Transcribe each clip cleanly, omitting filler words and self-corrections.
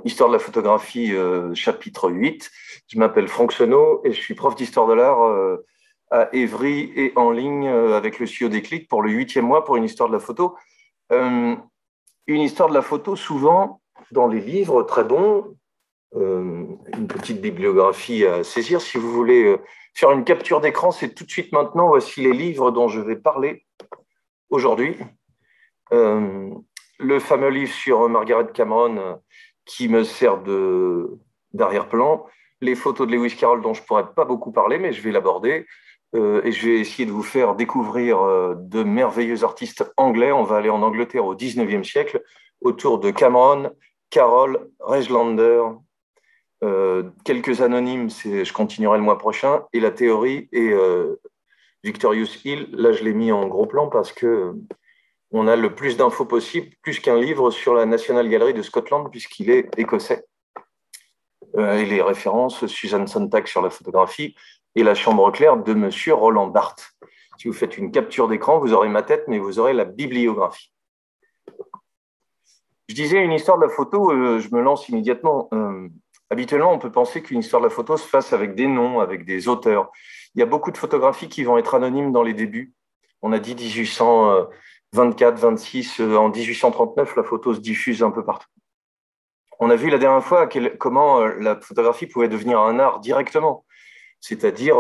Histoire de la photographie, chapitre 8. Je m'appelle Franck Senot et je suis prof d'histoire de l'art à Évry et en ligne avec le studio Déclic pour le 8e mois pour une histoire de la photo. Euh, une histoire de la photo, souvent, dans les livres, très bons, une petite bibliographie à saisir. Si vous voulez faire une capture d'écran, c'est tout de suite maintenant. Voici les livres dont je vais parler aujourd'hui. Le fameux livre sur Margaret Cameron qui me sert d'arrière-plan, les photos de Lewis Carroll dont je ne pourrais pas beaucoup parler, mais je vais l'aborder, et je vais essayer de vous faire découvrir de merveilleux artistes anglais. On va aller en Angleterre au 19e siècle, autour de Cameron, Carroll, Regelander, quelques anonymes, je continuerai le mois prochain, et la théorie, et Victorious Hill. Là, je l'ai mis en gros plan parce que on a le plus d'infos possible, plus qu'un livre sur la National Gallery de Scotland, puisqu'il est écossais. Et les références, Susan Sontag sur la photographie et la chambre claire de Monsieur Roland Barthes. Si vous faites une capture d'écran, vous aurez ma tête, mais vous aurez la bibliographie. Je disais une histoire de la photo, je me lance immédiatement. Habituellement, on peut penser qu'une histoire de la photo se fasse avec des noms, avec des auteurs. Il y a beaucoup de photographies qui vont être anonymes dans les débuts. On a dit 1824, 26, en 1839, la photo se diffuse un peu partout. On a vu la dernière fois comment la photographie pouvait devenir un art directement, c'est-à-dire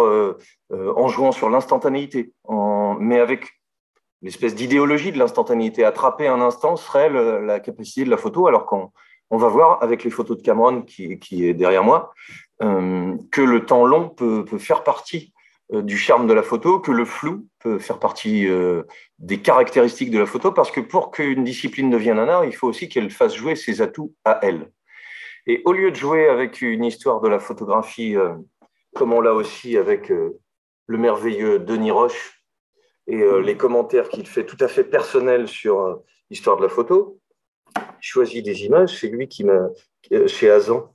en jouant sur l'instantanéité, mais avec l'espèce d'idéologie de l'instantanéité. Attraper un instant serait la capacité de la photo, alors qu'on va voir avec les photos de Cameron qui est derrière moi, que le temps long peut faire partie du charme de la photo, que le flou peut faire partie des caractéristiques de la photo, parce que pour qu'une discipline devienne un art, il faut aussi qu'elle fasse jouer ses atouts à elle. Et au lieu de jouer avec une histoire de la photographie, comme on l'a aussi avec le merveilleux Denis Roche et les commentaires qu'il fait tout à fait personnels sur l'histoire de la photo, choisi des images, c'est lui qui m'a, chez Azan,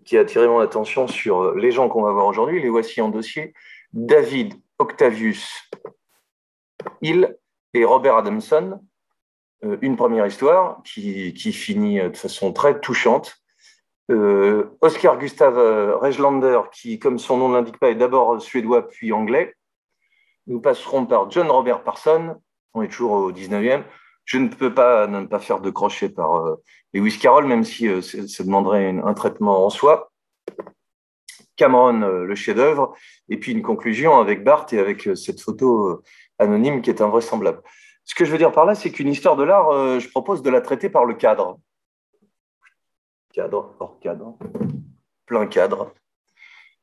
qui a attiré mon attention sur les gens qu'on va voir aujourd'hui. Les voici en dossier. David Octavius Hill et Robert Adamson. Une première histoire qui finit de façon très touchante. Oscar Gustav Regelander, qui, comme son nom ne l'indique pas, est d'abord suédois puis anglais. Nous passerons par John Robert Parson. On est toujours au 19e. Je ne peux pas ne pas faire de crochet par Lewis Carroll, même si ça demanderait un traitement en soi. Cameron, le chef-d'œuvre, et puis une conclusion avec Barthes et avec cette photo anonyme qui est invraisemblable. Ce que je veux dire par là, c'est qu'une histoire de l'art, je propose de la traiter par le cadre. Cadre, hors cadre, plein cadre.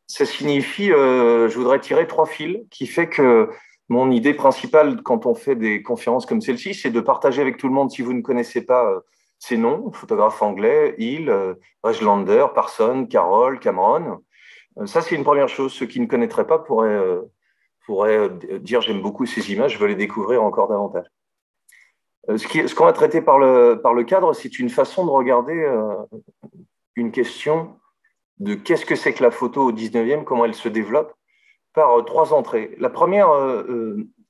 Ça signifie, je voudrais tirer 3 fils, qui fait que mon idée principale quand on fait des conférences comme celle-ci, c'est de partager avec tout le monde, si vous ne connaissez pas ces noms, photographes anglais, Hill, Regelander, Parson, Carroll, Cameron. Ça, c'est une première chose. Ceux qui ne connaîtraient pas pourraient dire j'aime beaucoup ces images, je veux les découvrir encore davantage. Ce qu'on va traiter par le cadre, c'est une façon de regarder une question de qu'est-ce que c'est que la photo au 19e, comment elle se développe, par 3 entrées. La première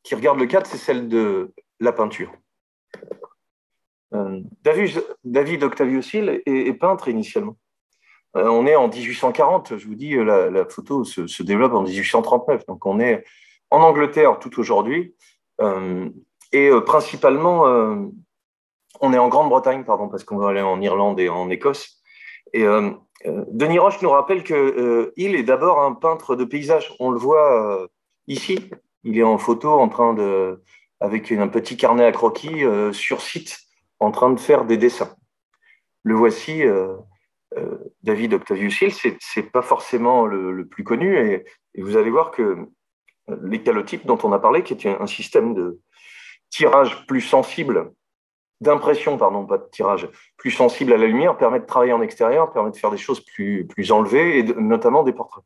qui regarde le cadre, c'est celle de la peinture. David Octavius Hill est peintre initialement. On est en 1840, je vous dis, la photo se développe en 1839. Donc on est en Angleterre tout aujourd'hui, et principalement, on est en Grande-Bretagne, pardon, parce qu'on va aller en Irlande et en Écosse. Et Denis Roche nous rappelle que Hill est d'abord un peintre de paysage. On le voit ici, il est en photo en train avec un petit carnet à croquis sur site, en train de faire des dessins. Le voici. David Octavius Hill, c'est pas forcément le plus connu, et vous allez voir que les calotypes dont on a parlé, qui est un système de tirage plus sensible, d'impression, pardon, pas de tirage, plus sensible à la lumière, permet de travailler en extérieur, permet de faire des choses plus enlevées, et notamment des portraits,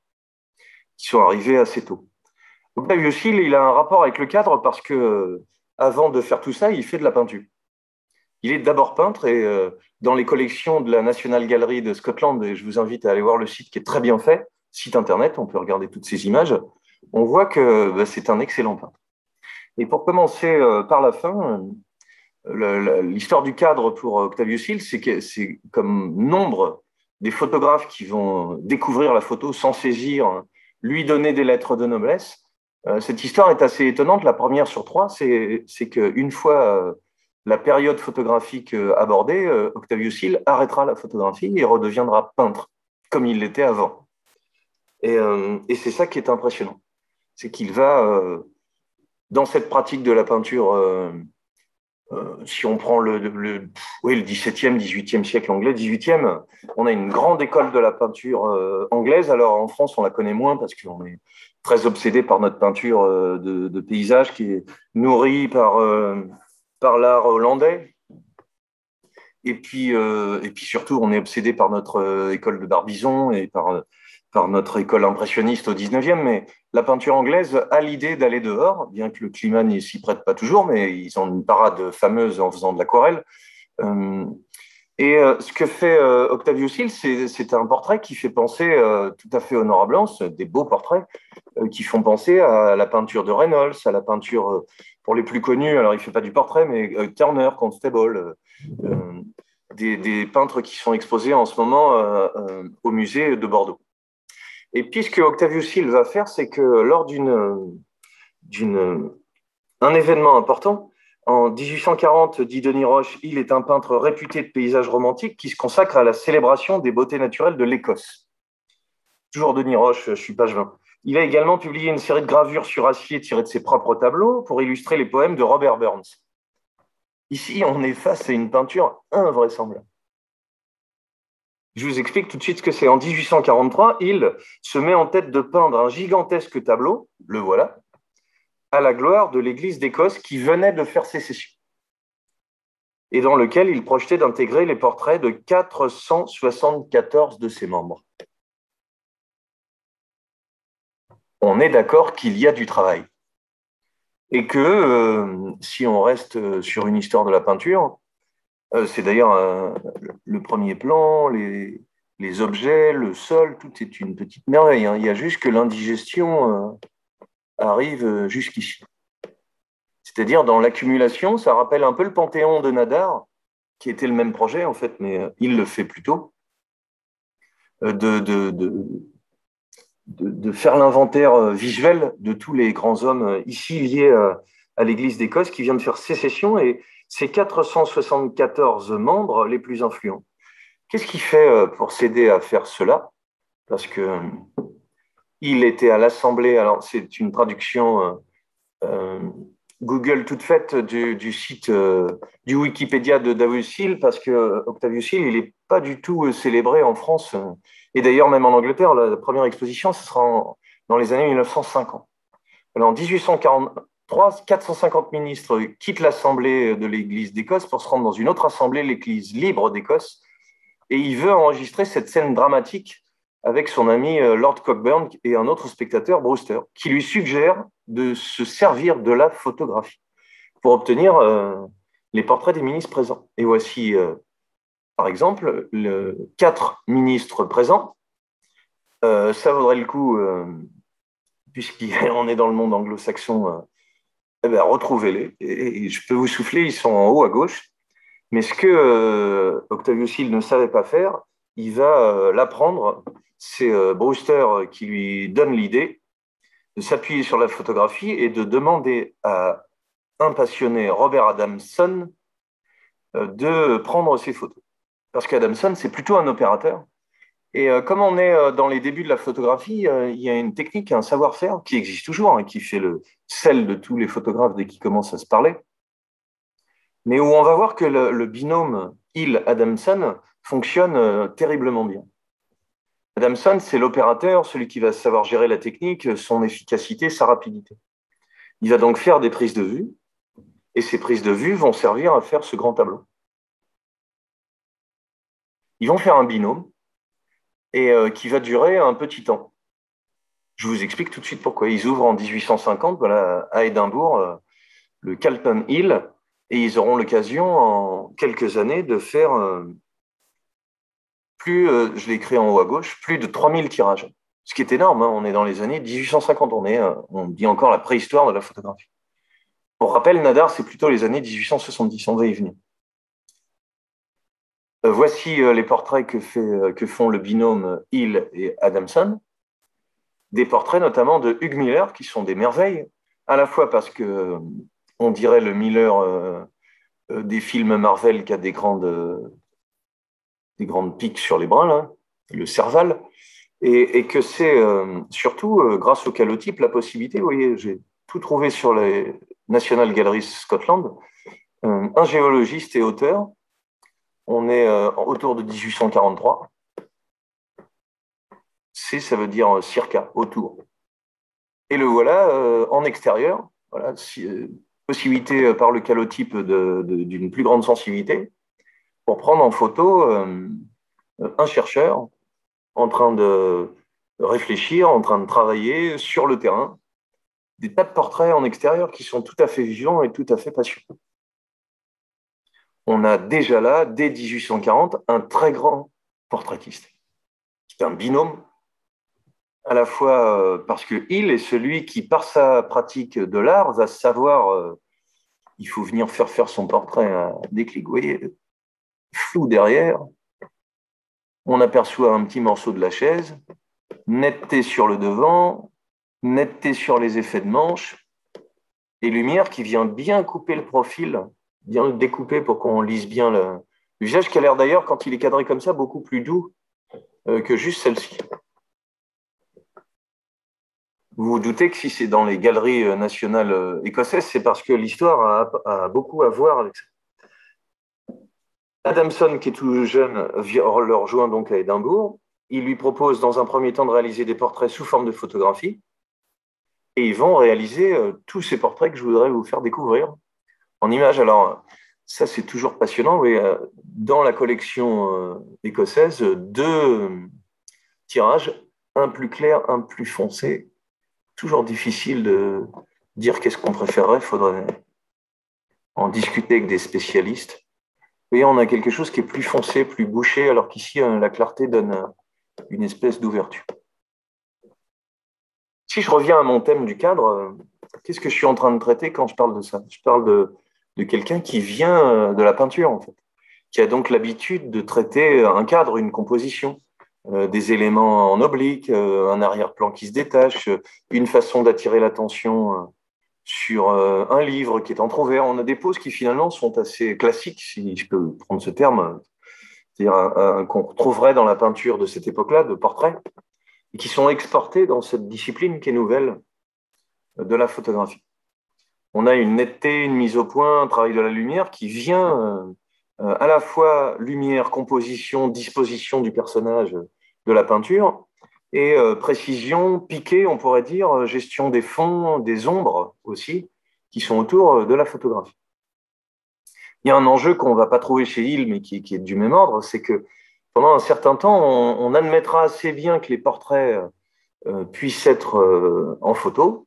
qui sont arrivés assez tôt. Octavius Hill, il a un rapport avec le cadre parce que avant de faire tout ça, il fait de la peinture. Il est d'abord peintre, et dans les collections de la National Gallery de Scotland, et je vous invite à aller voir le site qui est très bien fait, site internet, on peut regarder toutes ces images, on voit que c'est un excellent peintre. Et pour commencer par la fin, l'histoire du cadre pour Octavius Hill, c'est que c'est comme nombre des photographes qui vont découvrir la photo, s'en saisir, lui donner des lettres de noblesse. Cette histoire est assez étonnante. La première sur trois, c'est qu'une fois la période photographique abordée, Octavius Hill arrêtera la photographie et redeviendra peintre, comme il l'était avant. Et c'est ça qui est impressionnant. C'est qu'il va, dans cette pratique de la peinture, si on prend oui, le 17e, 18e siècle anglais, 18e, on a une grande école de la peinture anglaise. Alors en France, on la connaît moins parce qu'on est très obsédé par notre peinture de paysage qui est nourrie par l'art hollandais. Et puis surtout, on est obsédé par notre école de Barbizon et par notre école impressionniste au 19e. Mais la peinture anglaise a l'idée d'aller dehors, bien que le climat n'y s'y prête pas toujours, mais ils ont une parade fameuse en faisant de l'aquarelle. Euh, ce que fait Octavius Hill, c'est un portrait qui fait penser tout à fait honorablement, des beaux portraits qui font penser à la peinture de Reynolds, à la peinture, pour les plus connus, alors il ne fait pas du portrait, mais Turner, Constable, des peintres qui sont exposés en ce moment au musée de Bordeaux. Et puis ce que Octavius Hill va faire, c'est que lors un événement important, en 1840, dit Denis Roche, Hill est un peintre réputé de paysages romantiques qui se consacre à la célébration des beautés naturelles de l'Écosse. Toujours Denis Roche, je suis page 20. Il a également publié une série de gravures sur acier tirées de ses propres tableaux pour illustrer les poèmes de Robert Burns. Ici, on est face à une peinture invraisemblable. Je vous explique tout de suite ce que c'est. En 1843, Hill se met en tête de peindre un gigantesque tableau, le voilà, à la gloire de l'Église d'Écosse qui venait de faire sécession et dans lequel il projetait d'intégrer les portraits de 474 de ses membres. On est d'accord qu'il y a du travail. Et que si on reste sur une histoire de la peinture, c'est d'ailleurs le premier plan, les objets, le sol, tout est une petite merveille. Hein. Il y a juste que l'indigestion arrive jusqu'ici. C'est-à-dire dans l'accumulation, ça rappelle un peu le Panthéon de Nadar, qui était le même projet en fait, mais il le fait plutôt, de faire l'inventaire visuel de tous les grands hommes ici liés à l'Église d'Écosse qui vient de faire sécession et ses 474 membres les plus influents. Qu'est-ce qu'il fait pour s'aider à faire cela? Parce que il était à l'Assemblée, alors c'est une traduction Google toute faite du site du Wikipédia de Octavius Hill, parce que Octavius Hill, il n'est pas du tout célébré en France. Et d'ailleurs, même en Angleterre, la première exposition, ce sera dans les années 1950. Alors, en 1843, 450 ministres quittent l'Assemblée de l'Église d'Écosse pour se rendre dans une autre assemblée, l'Église libre d'Écosse. Et il veut enregistrer cette scène dramatique avec son ami Lord Cockburn et un autre spectateur, Brewster, qui lui suggère de se servir de la photographie pour obtenir les portraits des ministres présents. Et voici, par exemple, 4 ministres présents. Ça vaudrait le coup, puisqu'on est dans le monde anglo-saxon, retrouvez-les. Et je peux vous souffler, ils sont en haut à gauche. Mais ce que Octavius Hill ne savait pas faire, il va l'apprendre. C'est Brewster qui lui donne l'idée de s'appuyer sur la photographie et de demander à un passionné, Robert Adamson, de prendre ses photos. Parce qu'Adamson, c'est plutôt un opérateur. Et comme on est dans les débuts de la photographie, il y a une technique, un savoir-faire qui existe toujours, hein, qui fait le sel de tous les photographes dès qu'ils commencent à se parler, mais où on va voir que le binôme Hill-Adamson fonctionne terriblement bien. Adamson, c'est l'opérateur, celui qui va savoir gérer la technique, son efficacité, sa rapidité. Il va donc faire des prises de vue, et ces prises de vue vont servir à faire ce grand tableau. Ils vont faire un binôme, et qui va durer un petit temps. Je vous explique tout de suite pourquoi. Ils ouvrent en 1850, voilà, à Édimbourg, le Calton Hill, et ils auront l'occasion en quelques années de faire je l'ai écrit en haut à gauche, plus de 3000 tirages. Ce qui est énorme, hein. On est dans les années 1850, on dit encore la préhistoire de la photographie. Pour rappel, Nadar, c'est plutôt les années 1870, on va y venir. Voici les portraits que font le binôme Hill et Adamson, des portraits notamment de Hugh Miller, qui sont des merveilles, à la fois parce que on dirait le Miller des films Marvel qui a des grandes piques sur les bras, là, le Serval, et que c'est surtout, grâce au calotype, la possibilité, vous voyez, j'ai tout trouvé sur les National Galleries Scotland, un géologiste et auteur, on est autour de 1843, ça veut dire circa, autour. Et le voilà en extérieur, voilà, possibilité par le calotype d'une plus grande sensibilité, pour prendre en photo un chercheur en train de réfléchir, en train de travailler sur le terrain, des tas de portraits en extérieur qui sont tout à fait vivants et tout à fait passionnants. On a déjà là, dès 1840, un très grand portraitiste. C'est un binôme, à la fois parce que Hill est celui qui, par sa pratique de l'art, va savoir, il faut venir faire son portrait à déclic. Vous voyez, flou derrière, on aperçoit un petit morceau de la chaise, netteté sur le devant, netteté sur les effets de manche, et lumière qui vient bien couper le profil, bien le découper pour qu'on lise bien le visage, qui a l'air d'ailleurs, quand il est cadré comme ça, beaucoup plus doux que juste celle-ci. Vous vous doutez que si c'est dans les galeries nationales écossaises, c'est parce que l'histoire a beaucoup à voir avec ça. Adamson, qui est tout jeune, le rejoint donc à Édimbourg. Il lui propose dans un premier temps de réaliser des portraits sous forme de photographie. Et ils vont réaliser tous ces portraits que je voudrais vous faire découvrir en images. Alors, ça, c'est toujours passionnant. Mais, dans la collection écossaise, deux tirages, un plus clair, un plus foncé. Toujours difficile de dire qu'est-ce qu'on préférerait. Il faudrait en discuter avec des spécialistes. Et on a quelque chose qui est plus foncé, plus bouché, alors qu'ici, la clarté donne une espèce d'ouverture. Si je reviens à mon thème du cadre, qu'est-ce que je suis en train de traiter quand je parle de ça? Je parle de quelqu'un qui vient de la peinture, en fait, qui a donc l'habitude de traiter un cadre, une composition, des éléments en oblique, un arrière-plan qui se détache, une façon d'attirer l'attention sur un livre qui est entrouvert. On a des poses qui finalement sont assez classiques, si je peux prendre ce terme, c'est-à-dire qu'on retrouverait dans la peinture de cette époque-là, de portraits, et qui sont exportés dans cette discipline qui est nouvelle de la photographie. On a une netteté, une mise au point, un travail de la lumière qui vient à la fois lumière, composition, disposition du personnage de la peinture, et précision, piqué, on pourrait dire, gestion des fonds, des ombres aussi, qui sont autour de la photographie. Il y a un enjeu qu'on ne va pas trouver chez Hill, mais qui est du même ordre, c'est que pendant un certain temps, on admettra assez bien que les portraits puissent être en photo,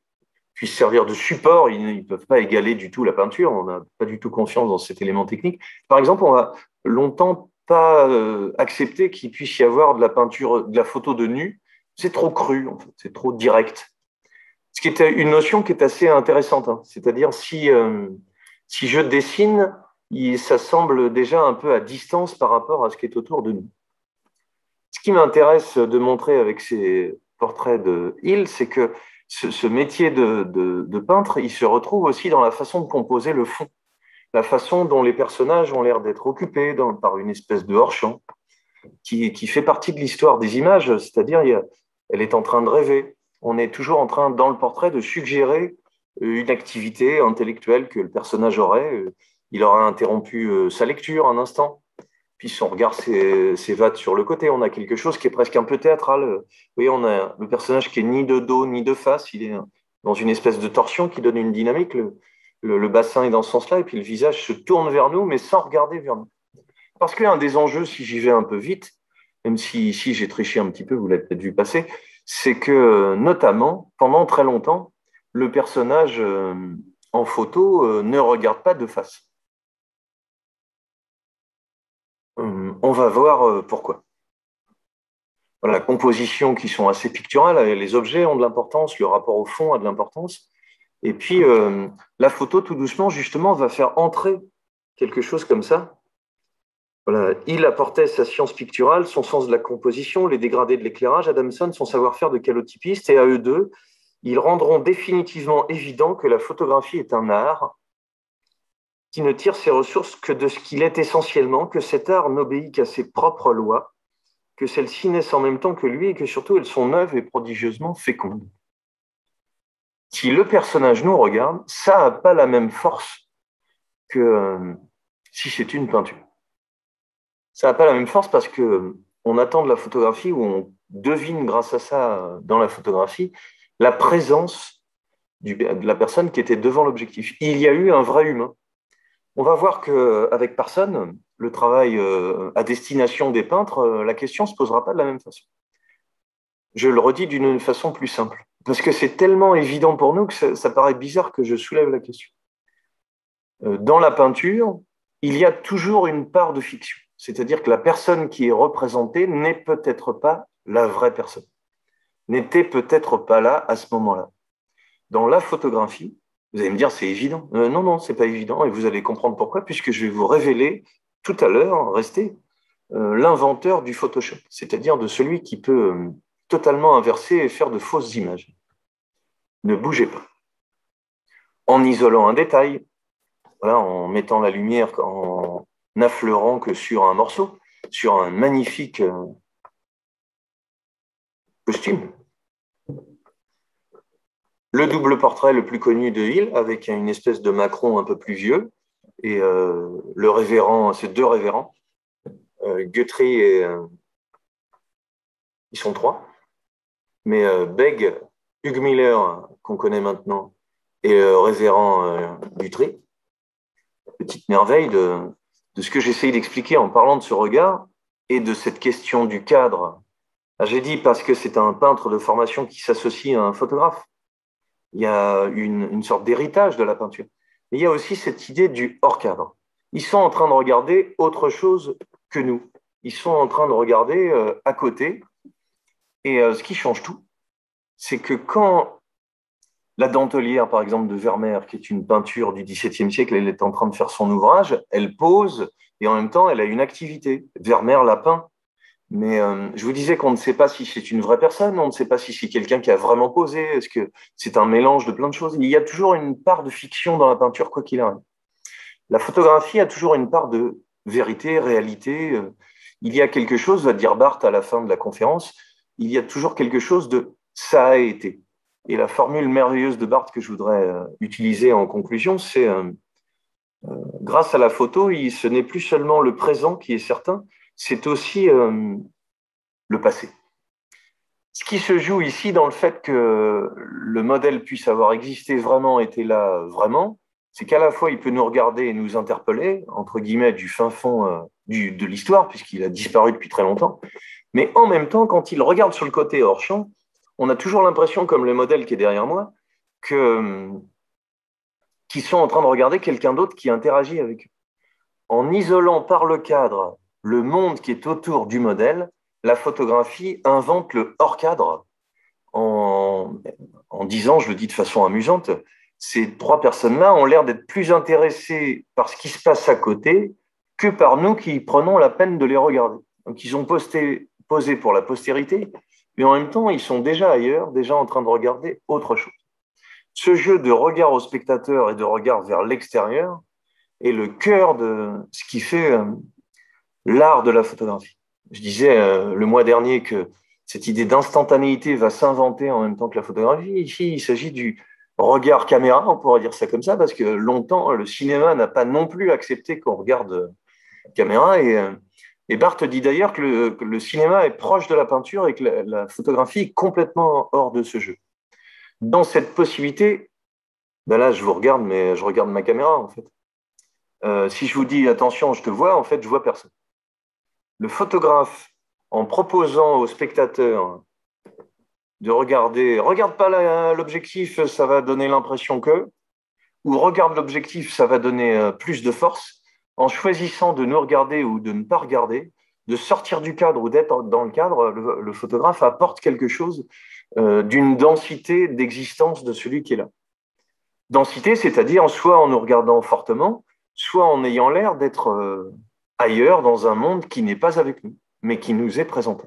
puissent servir de support. Ils ne peuvent pas égaler du tout la peinture. On n'a pas du tout confiance dans cet élément technique. Par exemple, on va longtemps pas accepter qu'il puisse y avoir de la peinture, de la photo de nu. C'est trop cru, en fait. C'est trop direct. Ce qui est une notion qui est assez intéressante, hein. C'est-à-dire si je dessine, ça semble déjà un peu à distance par rapport à ce qui est autour de nous. Ce qui m'intéresse de montrer avec ces portraits de Hill, c'est que ce métier de peintre, il se retrouve aussi dans la façon de composer le fond, la façon dont les personnages ont l'air d'être occupés par une espèce de hors-champ qui fait partie de l'histoire des images, c'est-à-dire elle est en train de rêver. On est toujours en train, dans le portrait, de suggérer une activité intellectuelle que le personnage aurait. Il aura interrompu sa lecture un instant, puis son regard s'évade sur le côté. On a quelque chose qui est presque un peu théâtral. Vous voyez, on a le personnage qui est ni de dos ni de face. Il est dans une espèce de torsion qui donne une dynamique. Le bassin est dans ce sens-là, et puis le visage se tourne vers nous, mais sans regarder vers nous. Parce qu'un des enjeux, si j'y vais un peu vite, même si ici j'ai triché un petit peu, vous l'avez peut-être vu passer, c'est que notamment, pendant très longtemps, le personnage en photo ne regarde pas de face. On va voir pourquoi. Voilà, compositions qui sont assez picturales, les objets ont de l'importance, le rapport au fond a de l'importance, Et puis, la photo, tout doucement, justement, va faire entrer quelque chose comme ça. Voilà. Il apportait sa science picturale, son sens de la composition, les dégradés de l'éclairage, Adamson, son savoir-faire de calotypiste, et à eux deux, ils rendront définitivement évident que la photographie est un art qui ne tire ses ressources que de ce qu'il est essentiellement, que cet art n'obéit qu'à ses propres lois, que celles-ci naissent en même temps que lui et que surtout elles sont neuves et prodigieusement fécondes. Si le personnage nous regarde, ça n'a pas la même force que si c'est une peinture. Ça n'a pas la même force parce que on attend de la photographie ou on devine grâce à ça dans la photographie la présence de la personne qui était devant l'objectif. Il y a eu un vrai humain. On va voir qu'avec Parsons, le travail à destination des peintres, la question ne se posera pas de la même façon. Je le redis d'une façon plus simple, parce que c'est tellement évident pour nous que ça paraît bizarre que je soulève la question. Dans la peinture, il y a toujours une part de fiction, c'est-à-dire que la personne qui est représentée n'est peut-être pas la vraie personne, n'était peut-être pas là à ce moment-là. Dans la photographie, vous allez me dire, c'est évident. Non, non, c'est pas évident, et vous allez comprendre pourquoi, puisque je vais vous révéler tout à l'heure, restez, l'inventeur du Photoshop, c'est-à-dire de celui qui peut totalement inverser et faire de fausses images. Ne bougez pas. En isolant un détail, voilà, en mettant la lumière, en n'affleurant que sur un morceau, sur un magnifique costume. Le double portrait le plus connu de Hill, avec une espèce de Macron un peu plus vieux, et le révérend, ces deux révérends, Guthrie et ils sont trois, mais Begg, Hugh Miller, qu'on connaît maintenant, et révérend Guthrie, petite merveille de ce que j'essaye d'expliquer en parlant de ce regard et de cette question du cadre. J'ai dit parce que c'est un peintre de formation qui s'associe à un photographe. Il y a une sorte d'héritage de la peinture. Mais il y a aussi cette idée du hors-cadre. Ils sont en train de regarder autre chose que nous. Ils sont en train de regarder à côté. Et ce qui change tout, c'est que quand la Dentelière, par exemple, de Vermeer, qui est une peinture du XVIIe siècle, elle est en train de faire son ouvrage, elle pose et en même temps, elle a une activité. Vermeer l'a peint. Mais je vous disais qu'on ne sait pas si c'est une vraie personne, on ne sait pas si c'est quelqu'un qui a vraiment posé, est-ce que c'est un mélange de plein de choses. Il y a toujours une part de fiction dans la peinture, quoi qu'il arrive. La photographie a toujours une part de vérité, réalité. Il y a quelque chose, va dire Barthes à la fin de la conférence, il y a toujours quelque chose de ça a été. Et la formule merveilleuse de Barthes que je voudrais utiliser en conclusion, c'est grâce à la photo, ce n'est plus seulement le présent qui est certain, c'est aussi le passé. Ce qui se joue ici dans le fait que le modèle puisse avoir existé vraiment, été là vraiment, c'est qu'à la fois il peut nous regarder et nous interpeller, entre guillemets, du fin fond de l'histoire, puisqu'il a disparu depuis très longtemps, mais en même temps, quand il regarde sur le côté hors champ, on a toujours l'impression, comme le modèle qui est derrière moi, qu'ils sont en train de regarder quelqu'un d'autre qui interagit avec eux. En isolant par le cadre le monde qui est autour du modèle, la photographie invente le hors-cadre en disant, je le dis de façon amusante, ces trois personnes-là ont l'air d'être plus intéressées par ce qui se passe à côté que par nous qui prenons la peine de les regarder. Donc ils ont posé pour la postérité, mais en même temps, ils sont déjà ailleurs, déjà en train de regarder autre chose. Ce jeu de regard au spectateur et de regard vers l'extérieur est le cœur de ce qui fait l'art de la photographie. Je disais le mois dernier que cette idée d'instantanéité va s'inventer en même temps que la photographie. Ici, il s'agit du regard caméra, on pourrait dire ça comme ça, parce que longtemps, le cinéma n'a pas non plus accepté qu'on regarde caméra. Et Barthes dit d'ailleurs que le cinéma est proche de la peinture et que la photographie est complètement hors de ce jeu. Dans cette possibilité, ben là, je vous regarde, mais je regarde ma caméra, en fait. Si je vous dis attention, je te vois, en fait, je vois personne. Le photographe, en proposant au spectateur de regarder, regarde pas l'objectif, ça va donner l'impression que, ou regarde l'objectif, ça va donner plus de force, en choisissant de nous regarder ou de ne pas regarder, de sortir du cadre ou d'être dans le cadre, le photographe apporte quelque chose d'une densité d'existence de celui qui est là. Densité, c'est-à-dire soit en nous regardant fortement, soit en ayant l'air d'être ailleurs dans un monde qui n'est pas avec nous, mais qui nous est présenté.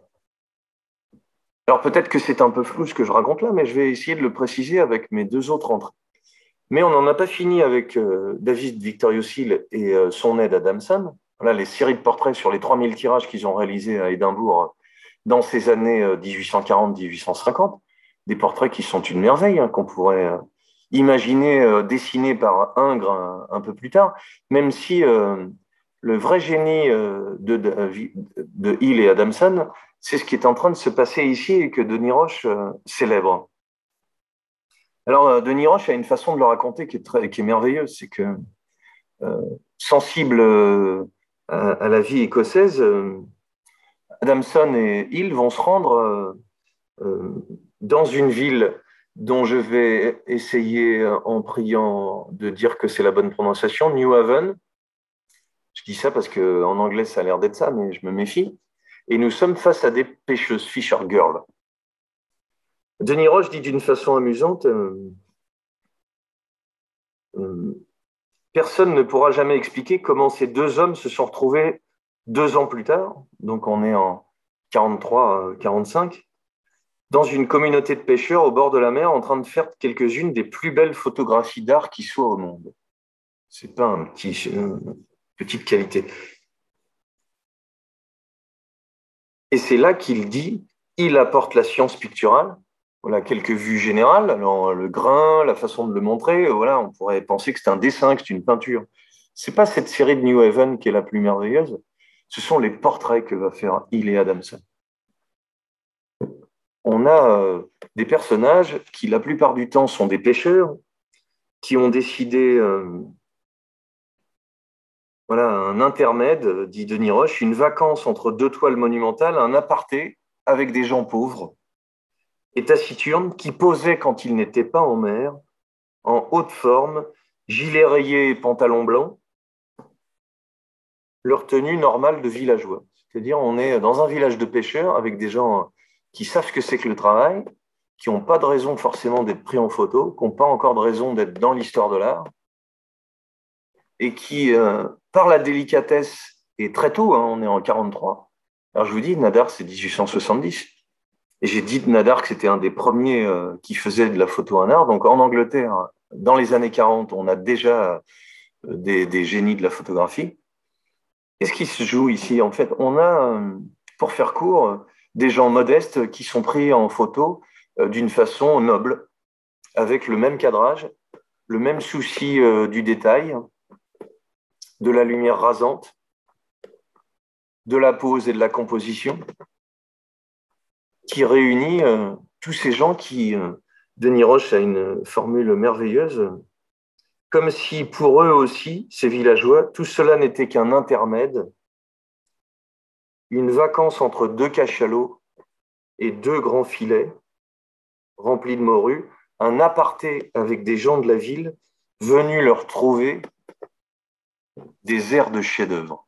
Alors peut-être que c'est un peu flou ce que je raconte là, mais je vais essayer de le préciser avec mes deux autres entrées. Mais on n'en a pas fini avec David Victoriosil et son aide Adamson. Voilà, les séries de portraits sur les 3000 tirages qu'ils ont réalisés à Édimbourg dans ces années 1840-1850. Des portraits qui sont une merveille, hein, qu'on pourrait imaginer dessinés par Ingres un peu plus tard, même si le vrai génie de Hill et Adamson, c'est ce qui est en train de se passer ici et que Denis Roche célèbre. Alors, Denis Roche a une façon de le raconter qui est merveilleuse, c'est que sensible à la vie écossaise, Adamson et Hill vont se rendre dans une ville dont je vais essayer, en priant, de dire que c'est la bonne prononciation, New Haven. Je dis ça parce qu'en anglais, ça a l'air d'être ça, mais je me méfie. Et nous sommes face à des pêcheuses, Fisher Girls. Denis Roche dit d'une façon amusante, personne ne pourra jamais expliquer comment ces deux hommes se sont retrouvés 2 ans plus tard, donc on est en 43-45, dans une communauté de pêcheurs au bord de la mer en train de faire quelques-unes des plus belles photographies d'art qui soient au monde. C'est pas une petite qualité. Et c'est là qu'il dit, il apporte la science picturale. Voilà quelques vues générales. Alors, le grain, la façon de le montrer, voilà, on pourrait penser que c'est un dessin, que c'est une peinture. C'est pas cette série de New Haven qui est la plus merveilleuse. Ce sont les portraits que va faire Hill et Adamson. On a des personnages qui, la plupart du temps, sont des pêcheurs, qui ont décidé, voilà, un intermède, dit Denis Roche, une vacance entre 2 toiles monumentales, un aparté avec des gens pauvres et taciturnes qui posaient quand ils n'étaient pas en mer, en haute forme, gilet rayé et pantalon blanc, leur tenue normale de villageois. C'est-à-dire, on est dans un village de pêcheurs avec des gens qui savent ce que c'est que le travail, qui n'ont pas de raison forcément d'être pris en photo, qui n'ont pas encore de raison d'être dans l'histoire de l'art, et qui, par la délicatesse, et très tôt, hein, on est en 43, alors je vous dis, Nadar, c'est 1870, et j'ai dit de Nadar que c'était un des premiers qui faisait de la photo un art, donc en Angleterre, dans les années 40, on a déjà des génies de la photographie. Qu'est-ce qui se joue ici? En fait, on a, pour faire court, des gens modestes qui sont pris en photo d'une façon noble, avec le même cadrage, le même souci du détail, de la lumière rasante, de la pose et de la composition, qui réunit tous ces gens qui, Denis Roche a une formule merveilleuse, comme si pour eux aussi, ces villageois, tout cela n'était qu'un intermède, une vacance entre 2 cachalots et 2 grands filets remplis de morues, un aparté avec des gens de la ville venus leur trouver des airs de chef-d'œuvre.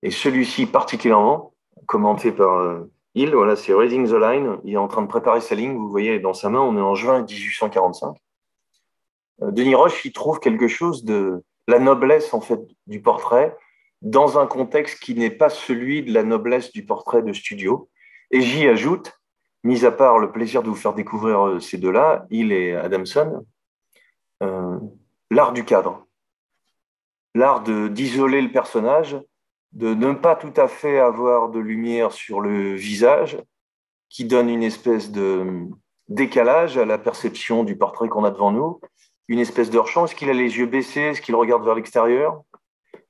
Et celui-ci particulièrement, commenté par Hill, voilà, c'est Reading the Line, il est en train de préparer sa ligne, vous voyez dans sa main, on est en juin 1845. Denis Roche, il trouve quelque chose de la noblesse en fait du portrait dans un contexte qui n'est pas celui de la noblesse du portrait de studio. Et j'y ajoute, mis à part le plaisir de vous faire découvrir ces deux-là, Hill et Adamson, l'art du cadre, l'art d'isoler le personnage, de ne pas tout à fait avoir de lumière sur le visage, qui donne une espèce de décalage à la perception du portrait qu'on a devant nous, une espèce de hors-champ. Est-ce qu'il a les yeux baissés? Est-ce qu'il regarde vers l'extérieur?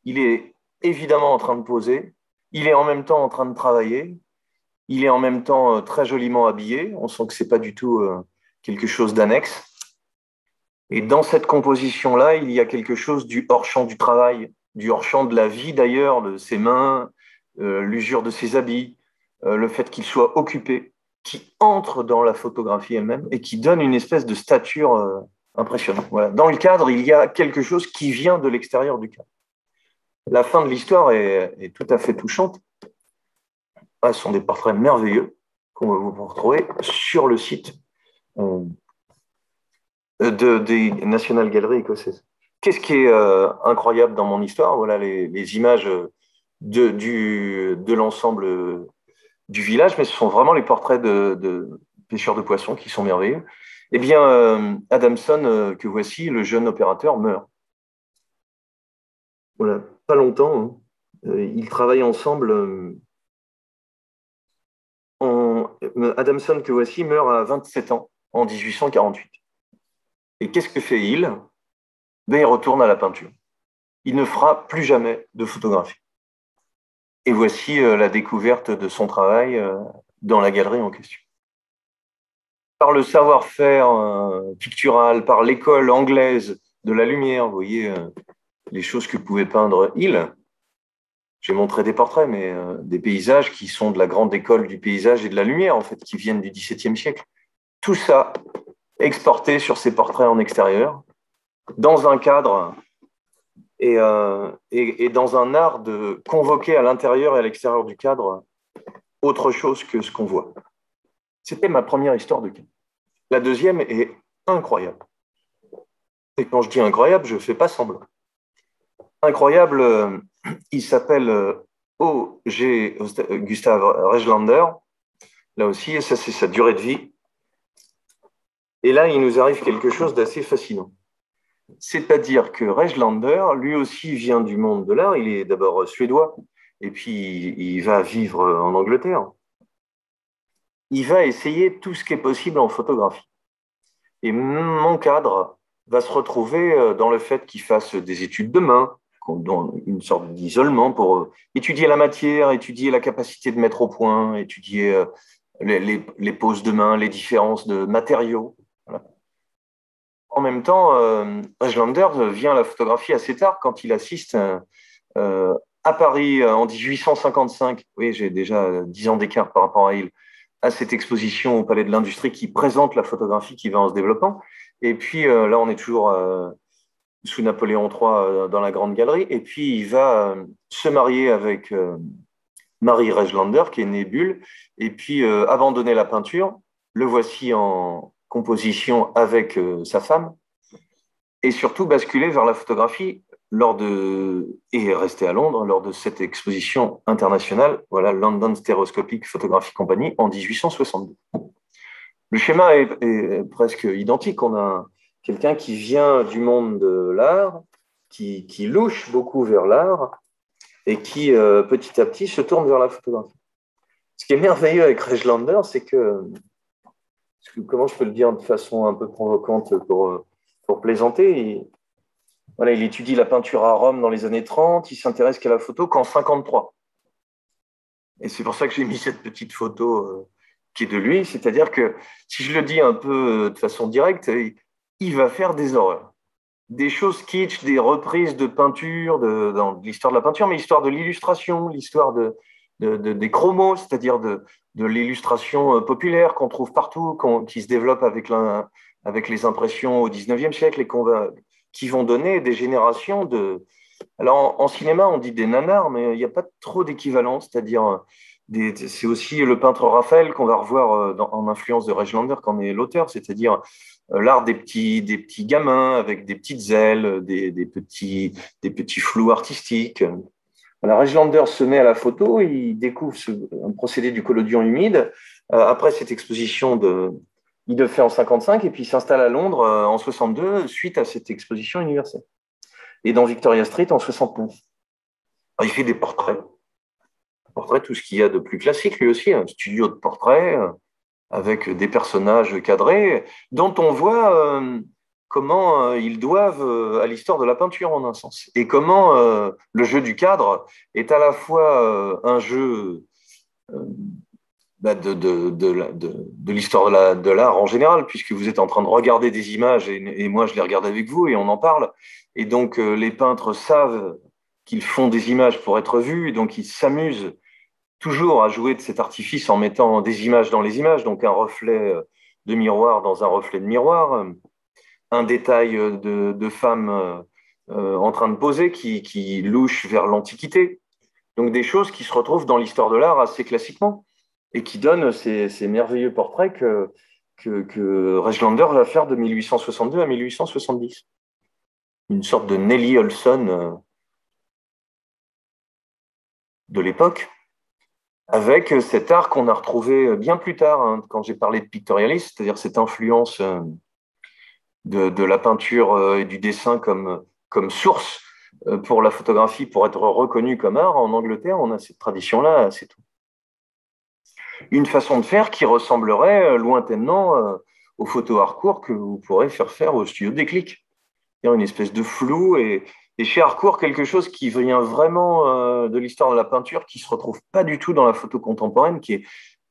Il est évidemment en train de poser. Il est en même temps en train de travailler. Il est en même temps très joliment habillé. On sent que ce n'est pas du tout quelque chose d'annexe. Et dans cette composition-là, il y a quelque chose du hors-champ du travail, du hors-champ de la vie d'ailleurs, de ses mains, l'usure de ses habits, le fait qu'il soit occupé, qui entre dans la photographie elle-même et qui donne une espèce de stature impressionnante. Voilà. Dans le cadre, il y a quelque chose qui vient de l'extérieur du cadre. La fin de l'histoire est tout à fait touchante. Ce sont des portraits merveilleux qu'on va vous retrouver sur le site des National Gallery écossaises. Qu'est-ce qui est incroyable dans mon histoire? Voilà les images de l'ensemble du village, mais ce sont vraiment les portraits de pêcheurs de poissons qui sont merveilleux. Eh bien, Adamson, que voici, le jeune opérateur, meurt. Voilà, pas longtemps, hein. Ils travaillent ensemble. Adamson, que voici, meurt à 27 ans, en 1848. Et qu'est-ce que fait il? Ben, il retourne à la peinture. Il ne fera plus jamais de photographie. Et voici la découverte de son travail dans la galerie en question. Par le savoir-faire pictural, par l'école anglaise de la lumière, vous voyez les choses que pouvait peindre il. J'ai montré des portraits, mais des paysages qui sont de la grande école du paysage et de la lumière, en fait, qui viennent du XVIIe siècle. Tout ça exporté sur ces portraits en extérieur, dans un cadre et dans un art de convoquer à l'intérieur et à l'extérieur du cadre autre chose que ce qu'on voit. C'était ma première histoire de cadre. La deuxième est incroyable. Et quand je dis incroyable, je ne fais pas semblant. Incroyable, il s'appelle O.G. Gustav Rechtlander, là aussi, et ça c'est sa durée de vie. Et là, il nous arrive quelque chose d'assez fascinant. C'est-à-dire que Rechtlander, lui aussi, vient du monde de l'art. Il est d'abord suédois, et puis il va vivre en Angleterre. Il va essayer tout ce qui est possible en photographie. Et mon cadre va se retrouver dans le fait qu'il fasse des études de main, dans une sorte d'isolement pour étudier la matière, étudier la capacité de mettre au point, étudier les poses de main, les différences de matériaux. Voilà. En même temps, Rechtlander vient à la photographie assez tard quand il assiste à Paris en 1855. Oui, j'ai déjà 10 ans d'écart par rapport à il, à cette exposition au Palais de l'Industrie qui présente la photographie qui va en se développant. Et puis là, on est toujours sous Napoléon III dans la Grande Galerie. Et puis, il va se marier avec Marie Rechtlander, qui est née Bulle, et puis abandonner la peinture. Le voici en composition avec sa femme, et surtout basculer vers la photographie et rester à Londres lors de cette exposition internationale, voilà, London Stereoscopic Photography Company, en 1862. Le schéma est presque identique. On a quelqu'un qui vient du monde de l'art, qui louche beaucoup vers l'art et qui, petit à petit, se tourne vers la photographie. Ce qui est merveilleux avec Rechtlander, c'est que, comment je peux le dire de façon un peu provocante pour plaisanter, voilà, il étudie la peinture à Rome dans les années 30, il s'intéresse qu'à la photo qu'en 53. Et c'est pour ça que j'ai mis cette petite photo qui est de lui, c'est-à-dire que, si je le dis un peu de façon directe, il va faire des horreurs. Des choses kitsch, des reprises de peinture, dans l'histoire de la peinture, mais l'histoire de l'illustration, l'histoire des chromos, c'est-à-dire de l'illustration populaire qu'on trouve partout, qui se développe avec les impressions au 19e siècle et qui vont donner des générations de... Alors, en cinéma, on dit des nanars, mais il n'y a pas trop d'équivalent, c'est-à-dire... C'est aussi le peintre Raphaël qu'on va revoir en influence de Rechtlander, qu'en est l'auteur, c'est-à-dire l'art des petits gamins avec des petites ailes, des petits flous artistiques. Alors, Rechtlander se met à la photo, il découvre un procédé du collodion humide. Après cette exposition, il le fait en 55 et puis il s'installe à Londres en 62 suite à cette exposition universelle. Et dans Victoria Street en 69. Alors, il fait des portraits, tout ce qu'il y a de plus classique, lui aussi, un studio de portraits avec des personnages cadrés, dont on voit comment ils doivent à l'histoire de la peinture en un sens, et comment le jeu du cadre est à la fois un jeu de l'histoire de l'art en général, puisque vous êtes en train de regarder des images, et moi je les regarde avec vous, et on en parle, et donc les peintres savent qu'ils font des images pour être vus, et donc ils s'amusent toujours à jouer de cet artifice en mettant des images dans les images, donc un reflet de miroir dans un reflet de miroir, un détail de femme en train de poser qui louche vers l'Antiquité. Donc des choses qui se retrouvent dans l'histoire de l'art assez classiquement et qui donnent ces merveilleux portraits que que Rechtlander va faire de 1862 à 1870. Une sorte de Nelly Olson de l'époque, avec cet art qu'on a retrouvé bien plus tard, hein, quand j'ai parlé de pictorialisme, c'est-à-dire cette influence de la peinture et du dessin comme source pour la photographie, pour être reconnu comme art. En Angleterre, on a cette tradition-là, c'est tout. Une façon de faire qui ressemblerait lointainement aux photos hardcore que vous pourrez faire au studio Déclic. Il y a une espèce de flou et chez Harcourt, quelque chose qui vient vraiment de l'histoire de la peinture, qui se retrouve pas du tout dans la photo contemporaine, qui est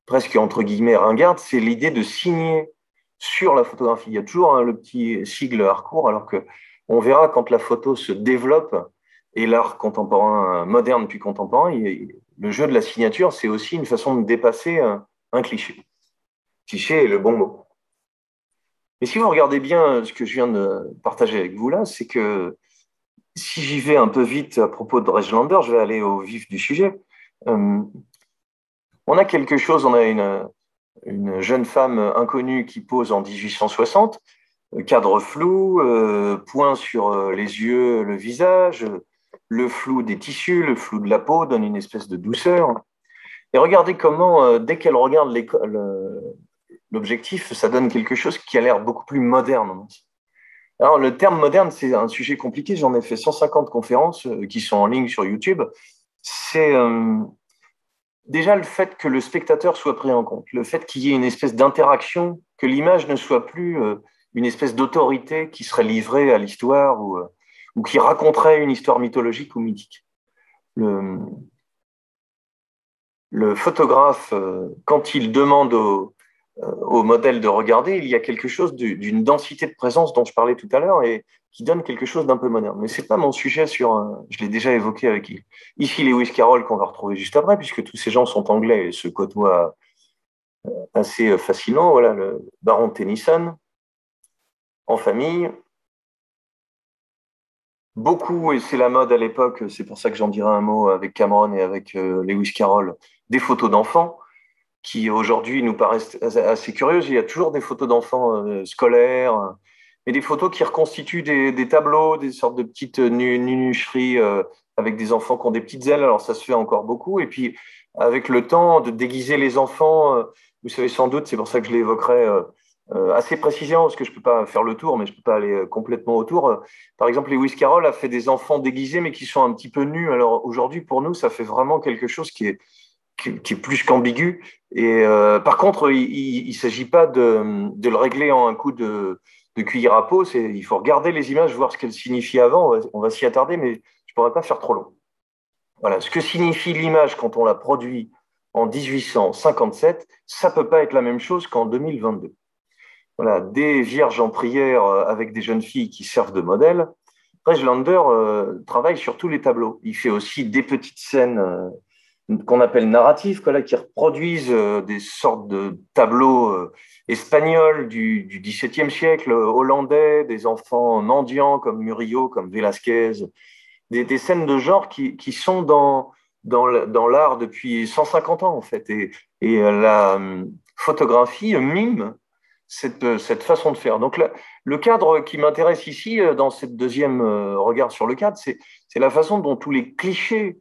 presque entre guillemets ringarde, c'est l'idée de signer sur la photographie. Il y a toujours le petit sigle Harcourt, alors que on verra quand la photo se développe et l'art contemporain, moderne puis contemporain, le jeu de la signature, c'est aussi une façon de dépasser un cliché. Cliché est le bon mot. Mais si vous regardez bien ce que je viens de partager avec vous là, c'est que si j'y vais un peu vite à propos de Rechtlander, je vais aller au vif du sujet. On a quelque chose, on a une jeune femme inconnue qui pose en 1860, cadre flou, point sur les yeux, le visage, le flou des tissus, le flou de la peau donne une espèce de douceur. Et regardez comment, dès qu'elle regarde l'objectif, ça donne quelque chose qui a l'air beaucoup plus moderne. Alors, le terme moderne, c'est un sujet compliqué. J'en ai fait 150 conférences qui sont en ligne sur YouTube. C'est déjà le fait que le spectateur soit pris en compte, le fait qu'il y ait une espèce d'interaction, que l'image ne soit plus une espèce d'autorité qui serait livrée à l'histoire ou qui raconterait une histoire mythologique ou mythique. Le photographe, quand il demande au modèle de regarder, il y a quelque chose d'une densité de présence dont je parlais tout à l'heure et qui donne quelque chose d'un peu moderne. Mais ce n'est pas mon sujet je l'ai déjà évoqué avec ici Lewis Carroll qu'on va retrouver juste après, puisque tous ces gens sont anglais et se côtoient assez facilement. Voilà, le baron Tennyson, en famille. Beaucoup, et c'est la mode à l'époque, c'est pour ça que j'en dirai un mot avec Cameron et avec Lewis Carroll, des photos d'enfants qui aujourd'hui nous paraissent assez curieuses. Il y a toujours des photos d'enfants scolaires, mais des photos qui reconstituent des tableaux, des sortes de petites nunucheries avec des enfants qui ont des petites ailes. Alors ça se fait encore beaucoup. Et puis avec le temps de déguiser les enfants, vous savez sans doute, c'est pour ça que je l'évoquerai assez précisément, parce que je ne peux pas faire le tour, mais je ne peux pas aller complètement autour. Par exemple, Lewis Carroll a fait des enfants déguisés, mais qui sont un petit peu nus. Alors aujourd'hui, pour nous, ça fait vraiment quelque chose qui est plus qu'ambigu. Et par contre, il ne s'agit pas de le régler en un coup de cuillère à peau. Il faut regarder les images, voir ce qu'elles signifient avant. On va s'y attarder, mais je ne pourrais pas faire trop long. Voilà, ce que signifie l'image quand on la produit en 1857, ça ne peut pas être la même chose qu'en 2022. Voilà, des vierges en prière avec des jeunes filles qui servent de modèle. Rechtlander travaille sur tous les tableaux. Il fait aussi des petites scènes qu'on appelle narratifs, qui reproduisent des sortes de tableaux espagnols du XVIIe siècle, hollandais, des enfants mendiants comme Murillo, comme Velázquez, des scènes de genre qui sont dans l'art depuis 150 ans, en fait. Et la photographie mime cette façon de faire. Donc, le cadre qui m'intéresse ici, dans cette deuxième regard sur le cadre, c'est la façon dont tous les clichés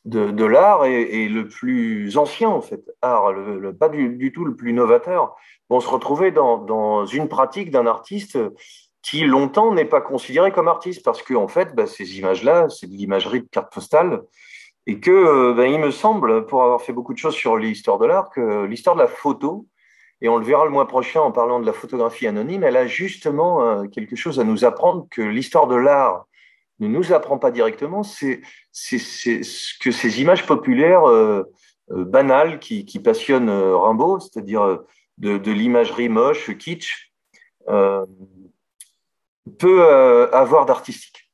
de l'art est le plus ancien, en fait, art, pas du tout le plus novateur, vont se retrouver dans une pratique d'un artiste qui longtemps n'est pas considéré comme artiste, parce que en fait, ces images-là, c'est de l'imagerie de carte postale, et que il me semble, pour avoir fait beaucoup de choses sur l'histoire de l'art, que l'histoire de la photo, et on le verra le mois prochain en parlant de la photographie anonyme, elle a justement quelque chose à nous apprendre que l'histoire de l'art ne nous apprend pas directement, c'est ce que ces images populaires banales qui passionnent Rimbaud, c'est-à-dire de l'imagerie moche, kitsch, euh, peut avoir d'artistique.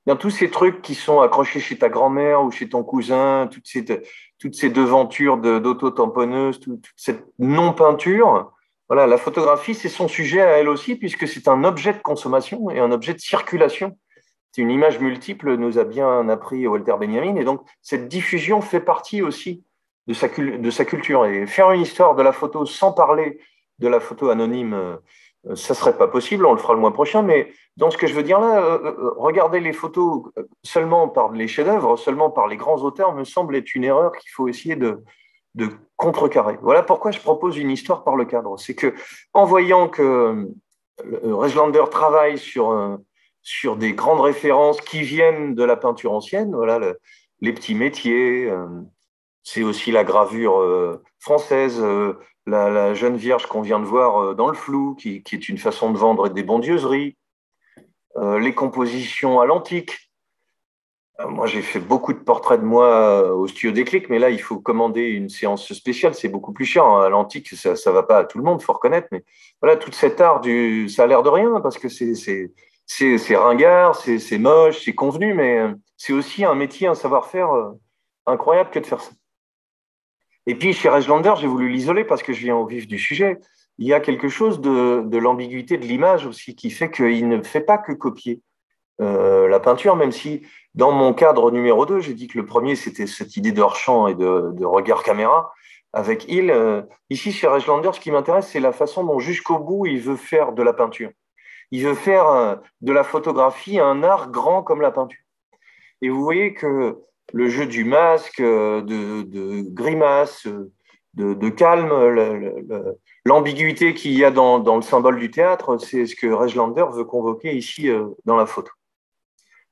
Bien, tous ces trucs qui sont accrochés chez ta grand-mère ou chez ton cousin, toutes ces devantures d'auto-tamponneuses, toute cette non-peinture, voilà, la photographie, c'est son sujet à elle aussi, puisque c'est un objet de consommation et un objet de circulation. C'est une image multiple, nous a bien appris Walter Benjamin. Et donc, cette diffusion fait partie aussi de sa culture. Et faire une histoire de la photo sans parler de la photo anonyme, ça ne serait pas possible, on le fera le mois prochain, mais dans ce que je veux dire là, regarder les photos seulement par les chefs-d'œuvre, seulement par les grands auteurs, me semble être une erreur qu'il faut essayer de contrecarrer. Voilà pourquoi je propose une histoire par le cadre. C'est que, en voyant que Reslander travaille sur des grandes références qui viennent de la peinture ancienne, voilà, les petits métiers, c'est aussi la gravure française, la jeune vierge qu'on vient de voir dans le flou, qui est une façon de vendre des bondieuseries, les compositions à l'antique. Moi, j'ai fait beaucoup de portraits de moi au studio Déclic, mais là, il faut commander une séance spéciale, c'est beaucoup plus cher, hein. À l'antique, ça ne va pas à tout le monde, il faut reconnaître. Mais voilà, tout cet art, ça a l'air de rien, parce que c'est ringard, c'est moche, c'est convenu, mais c'est aussi un métier, un savoir-faire incroyable que de faire ça. Et puis, chez Reslander, j'ai voulu l'isoler parce que je viens au vif du sujet. Il y a quelque chose de l'ambiguïté de l'image aussi qui fait qu'il ne fait pas que copier la peinture, même si dans mon cadre numéro 2, j'ai dit que le premier, c'était cette idée de hors-champ et de regard caméra avec Hill. Ici, chez Reslander, ce qui m'intéresse, c'est la façon dont jusqu'au bout, il veut faire de la peinture. Il veut faire de la photographie un art grand comme la peinture. Et vous voyez que le jeu du masque, de grimace, de calme, l'ambiguïté qu'il y a dans le symbole du théâtre, c'est ce que Reslander veut convoquer ici dans la photo.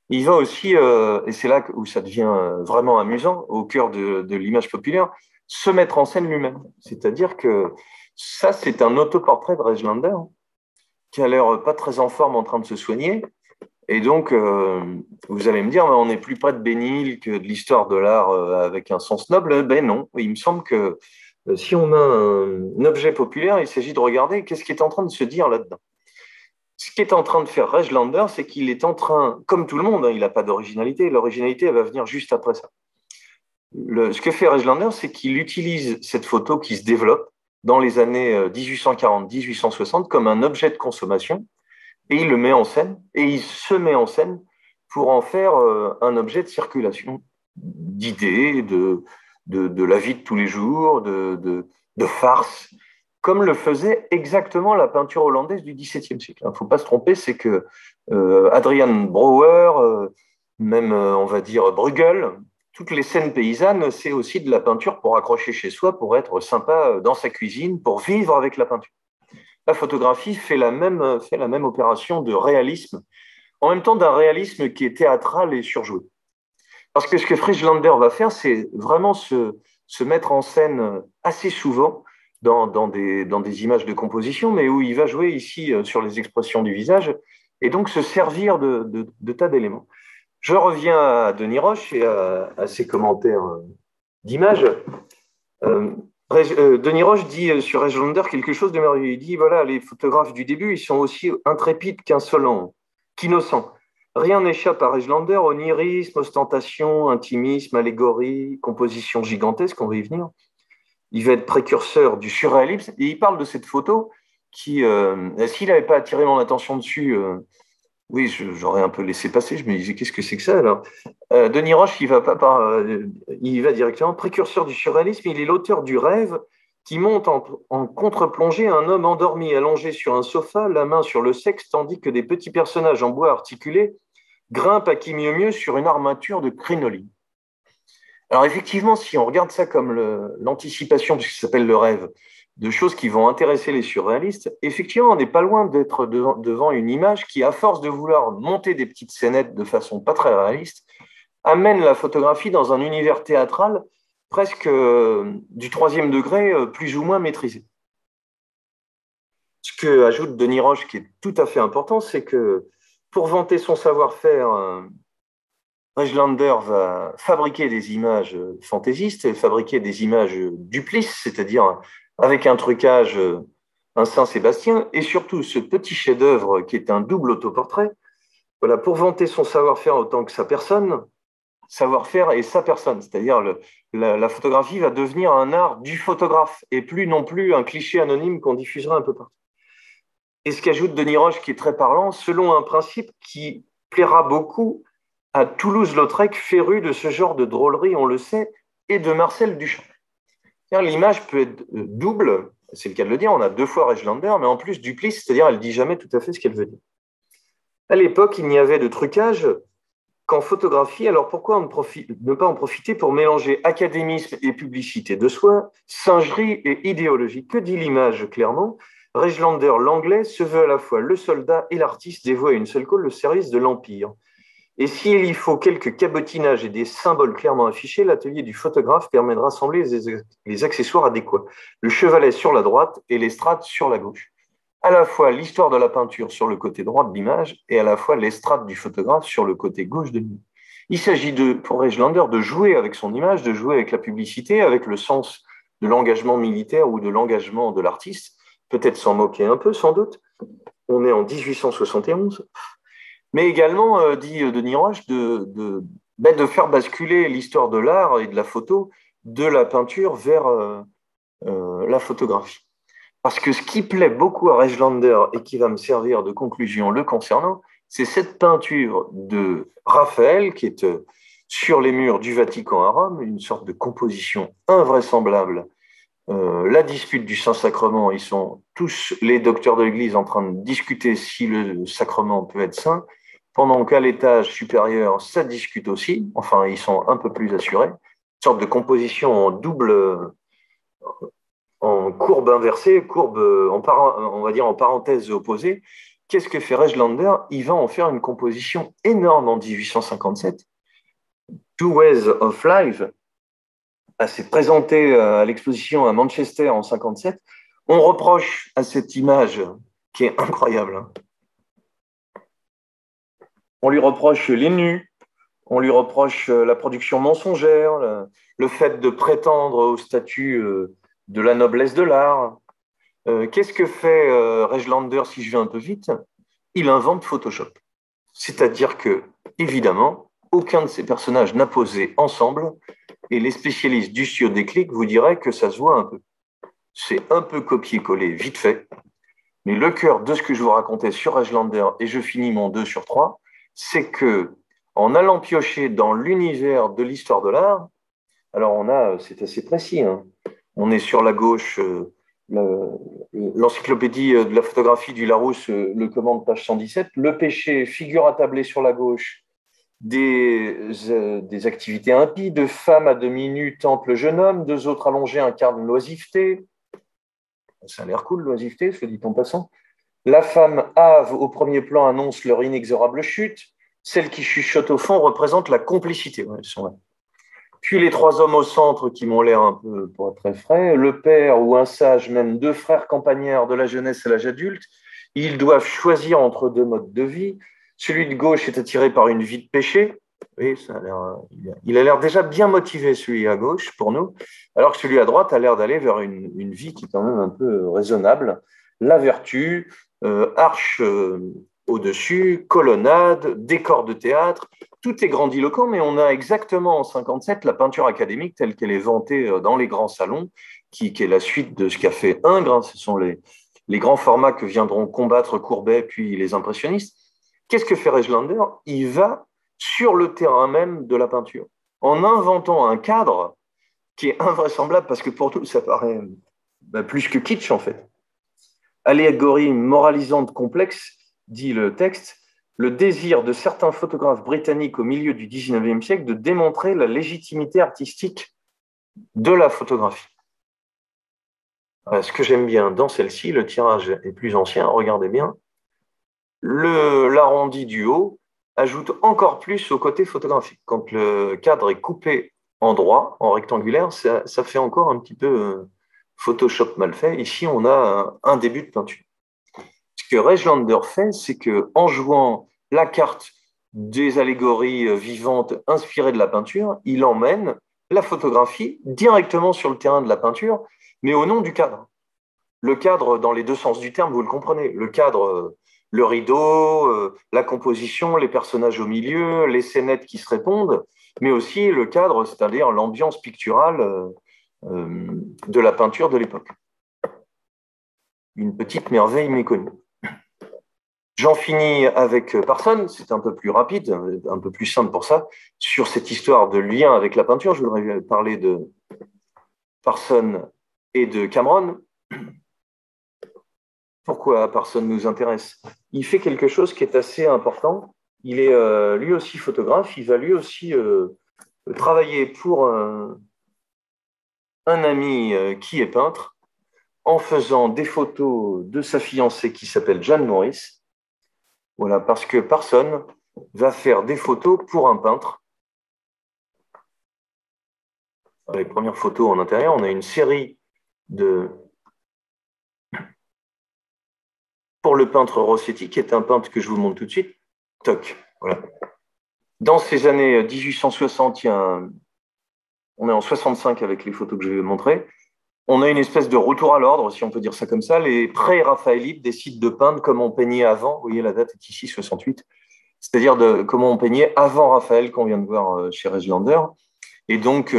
Il va aussi, et c'est là où ça devient vraiment amusant, au cœur de l'image populaire, se mettre en scène lui-même. C'est-à-dire que ça, c'est un autoportrait de Reslander qui a l'air pas très en forme en train de se soigner. Et donc, vous allez me dire, on est plus près de Bénil que de l'histoire de l'art avec un sens noble. Ben non, il me semble que si on a un objet populaire, il s'agit de regarder qu'est-ce qui est en train de se dire là-dedans. Ce qui est en train de faire Reslander, c'est qu'il est en train, comme tout le monde, hein, il n'a pas d'originalité, l'originalité, elle va venir juste après ça. Ce que fait Reslander, c'est qu'il utilise cette photo qui se développe dans les années 1840-1860 comme un objet de consommation, et il le met en scène, et il se met en scène pour en faire un objet de circulation, d'idées, de la vie de tous les jours, de farce, comme le faisait exactement la peinture hollandaise du XVIIe siècle. Il ne faut pas se tromper, c'est que Adrian Brouwer, même on va dire Bruegel, toutes les scènes paysannes, c'est aussi de la peinture pour accrocher chez soi, pour être sympa dans sa cuisine, pour vivre avec la peinture. La photographie fait la même opération de réalisme, en même temps d'un réalisme qui est théâtral et surjoué. Parce que ce que Friedlander va faire, c'est vraiment se mettre en scène assez souvent dans des images de composition, mais où il va jouer ici sur les expressions du visage, et donc se servir de tas d'éléments. Je reviens à Denis Roche et à ses commentaires d'images. Denis Roche dit sur Reslander quelque chose de merveilleux. Il dit, voilà, les photographes du début, ils sont aussi intrépides qu'insolents, qu'innocents. Rien n'échappe à Reslander, onirisme, ostentation, intimisme, allégorie, composition gigantesque, on va y venir. Il va être précurseur du surréalisme, et il parle de cette photo qui, s'il n'avait pas attiré mon attention dessus, oui, j'aurais un peu laissé passer. Je me disais, qu'est-ce que c'est que ça alors? Denis Roche, il va directement. Précurseur du surréalisme, il est l'auteur du rêve qui monte en contre-plongée un homme endormi, allongé sur un sofa, la main sur le sexe, tandis que des petits personnages en bois articulé grimpent à qui mieux mieux sur une armature de crinoline. Alors effectivement, si on regarde ça comme l'anticipation, puisque ça s'appelle le rêve, de choses qui vont intéresser les surréalistes, effectivement, on n'est pas loin d'être devant une image qui, à force de vouloir monter des petites scénettes de façon pas très réaliste, amène la photographie dans un univers théâtral presque du troisième degré, plus ou moins maîtrisé. Ce que ajoute Denis Roche, qui est tout à fait important, c'est que pour vanter son savoir-faire, Reslander va fabriquer des images fantaisistes, fabriquer des images duplices, c'est-à-dire avec un trucage, un Saint-Sébastien, et surtout ce petit chef-d'œuvre qui est un double autoportrait, voilà, pour vanter son savoir-faire autant que sa personne, savoir-faire et sa personne, c'est-à-dire la photographie va devenir un art du photographe et plus non plus un cliché anonyme qu'on diffusera un peu partout. Et ce qu'ajoute Denis Roche, qui est très parlant, selon un principe qui plaira beaucoup à Toulouse-Lautrec, féru de ce genre de drôlerie, on le sait, et de Marcel Duchamp. L'image peut être double, c'est le cas de le dire, on a deux fois Regelander, mais en plus duplice, c'est-à-dire elle ne dit jamais tout à fait ce qu'elle veut dire. À l'époque, il n'y avait de trucage qu'en photographie, alors pourquoi ne pas en profiter pour mélanger académisme et publicité de soi, singerie et idéologie? Que dit l'image clairement? Regelander, l'anglais, se veut à la fois le soldat et l'artiste dévoué à une seule cause, le service de l'Empire. Et s'il y faut quelques cabotinages et des symboles clairement affichés, l'atelier du photographe permet de rassembler les accessoires adéquats. Le chevalet sur la droite et l'estrade sur la gauche. À la fois l'histoire de la peinture sur le côté droit de l'image et à la fois l'estrade du photographe sur le côté gauche de l'image. Il s'agit pour Regelander de jouer avec son image, de jouer avec la publicité, avec le sens de l'engagement militaire ou de l'engagement de l'artiste, peut-être s'en moquer un peu, sans doute. On est en 1871. Mais également, dit Denis Roche, de faire basculer l'histoire de l'art et de la photo de la peinture vers la photographie. Parce que ce qui plaît beaucoup à Regelander et qui va me servir de conclusion le concernant, c'est cette peinture de Raphaël qui est sur les murs du Vatican à Rome, une sorte de composition invraisemblable. La dispute du Saint-Sacrement, ils sont tous les docteurs de l'Église en train de discuter si le sacrement peut être saint, pendant qu'à l'étage supérieur, ça discute aussi, enfin ils sont un peu plus assurés, une sorte de composition en double, en courbe inversée, on va dire en parenthèse opposée. Qu'est-ce que fait Regelander? Il va en faire une composition énorme en 1857, Two Ways of Life, s'est présenté à l'exposition à Manchester en 57. On reproche à cette image, qui est incroyable, hein. On lui reproche les nus, on lui reproche la production mensongère, le fait de prétendre au statut de la noblesse de l'art. Qu'est-ce que fait Regelander, si je vais un peu vite? Il invente Photoshop. C'est-à-dire que, évidemment, aucun de ces personnages n'a posé ensemble, et les spécialistes du studio Déclic vous diraient que ça se voit un peu. C'est un peu copié-collé, vite fait, mais le cœur de ce que je vous racontais sur Regelander, et je finis mon 2 sur 3, c'est que en allant piocher dans l'univers de l'histoire de l'art, alors c'est assez précis, hein. On est sur la gauche, l'encyclopédie de la photographie du Larousse le commande page 117, le péché figure attablé sur la gauche des activités impies, de femmes à demi nues tentent le jeune homme, deux autres allongés incarnent l'oisiveté. Ça a l'air cool, l'oisiveté, se dit en passant. La femme hâve au premier plan annonce leur inexorable chute. Celle qui chuchote au fond représente la complicité. Ouais, elles sont là. Puis les trois hommes au centre qui m'ont l'air un peu, pour être très frais, le père ou un sage, même deux frères campagnards de la jeunesse à l'âge adulte, ils doivent choisir entre deux modes de vie. Celui de gauche est attiré par une vie de péché. Oui, il a l'air déjà bien motivé, celui à gauche, pour nous, alors que celui à droite a l'air d'aller vers une vie qui est quand même un peu raisonnable. La vertu, arche au-dessus, colonnade, décor de théâtre, tout est grandiloquent, mais on a exactement en 57 la peinture académique telle qu'elle est vantée dans les grands salons, qui est la suite de ce qu'a fait Ingres. Ce sont les grands formats que viendront combattre Courbet puis les impressionnistes. Qu'est-ce que fait Regelander? Il va sur le terrain même de la peinture, en inventant un cadre qui est invraisemblable, parce que pour nous, ça paraît plus que kitsch, en fait. Allégorie moralisante complexe, dit le texte, le désir de certains photographes britanniques au milieu du XIXe siècle de démontrer la légitimité artistique de la photographie. Ce que j'aime bien dans celle-ci, le tirage est plus ancien, regardez bien, l'arrondi du haut ajoute encore plus au côté photographique. Quand le cadre est coupé en droit, en rectangulaire, ça fait encore un petit peu Photoshop mal fait. Ici, on a un début de peinture. Ce que Regelander fait, c'est qu'en jouant la carte des allégories vivantes inspirées de la peinture, il emmène la photographie directement sur le terrain de la peinture, mais au nom du cadre. Le cadre, dans les deux sens du terme, vous le comprenez. Le cadre, le rideau, la composition, les personnages au milieu, les scénettes qui se répondent, mais aussi le cadre, c'est-à-dire l'ambiance picturale de la peinture de l'époque. Une petite merveille méconnue. J'en finis avec Parsons, c'est un peu plus rapide, un peu plus simple pour ça. Sur cette histoire de lien avec la peinture, je voudrais parler Parson et de Cameron. Pourquoi Parson nous intéresse? Il fait quelque chose qui est assez important. Il est lui aussi photographe. Il va lui aussi travailler pour un ami qui est peintre en faisant des photos de sa fiancée qui s'appelle Jeanne Morris. Voilà, parce que Parson va faire des photos pour un peintre. Les premières photos en intérieur, on a une série de pour le peintre Rossetti, qui est un peintre que je vous montre tout de suite. Toc, voilà. Dans ces années 1860, on est en 65 avec les photos que je vais vous montrer. On a une espèce de retour à l'ordre, si on peut dire ça comme ça. Les pré-raphaélites décident de peindre comme on peignait avant. Vous voyez, la date est ici, 68. C'est-à-dire comment on peignait avant Raphaël, qu'on vient de voir chez Reslander. Et donc,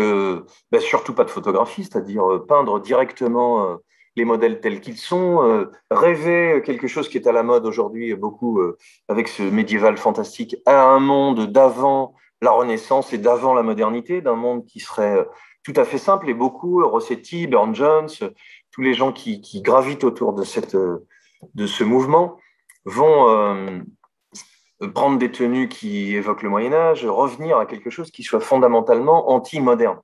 surtout pas de photographie, c'est-à-dire peindre directement les modèles tels qu'ils sont, rêver quelque chose qui est à la mode aujourd'hui, beaucoup avec ce médiéval fantastique, à un monde d'avant la Renaissance et d'avant la modernité, d'un monde qui serait tout à fait simple. Et beaucoup, Rossetti, Burne-Jones, tous les gens qui gravitent autour de ce mouvement vont prendre des tenues qui évoquent le Moyen-Âge, revenir à quelque chose qui soit fondamentalement anti-moderne.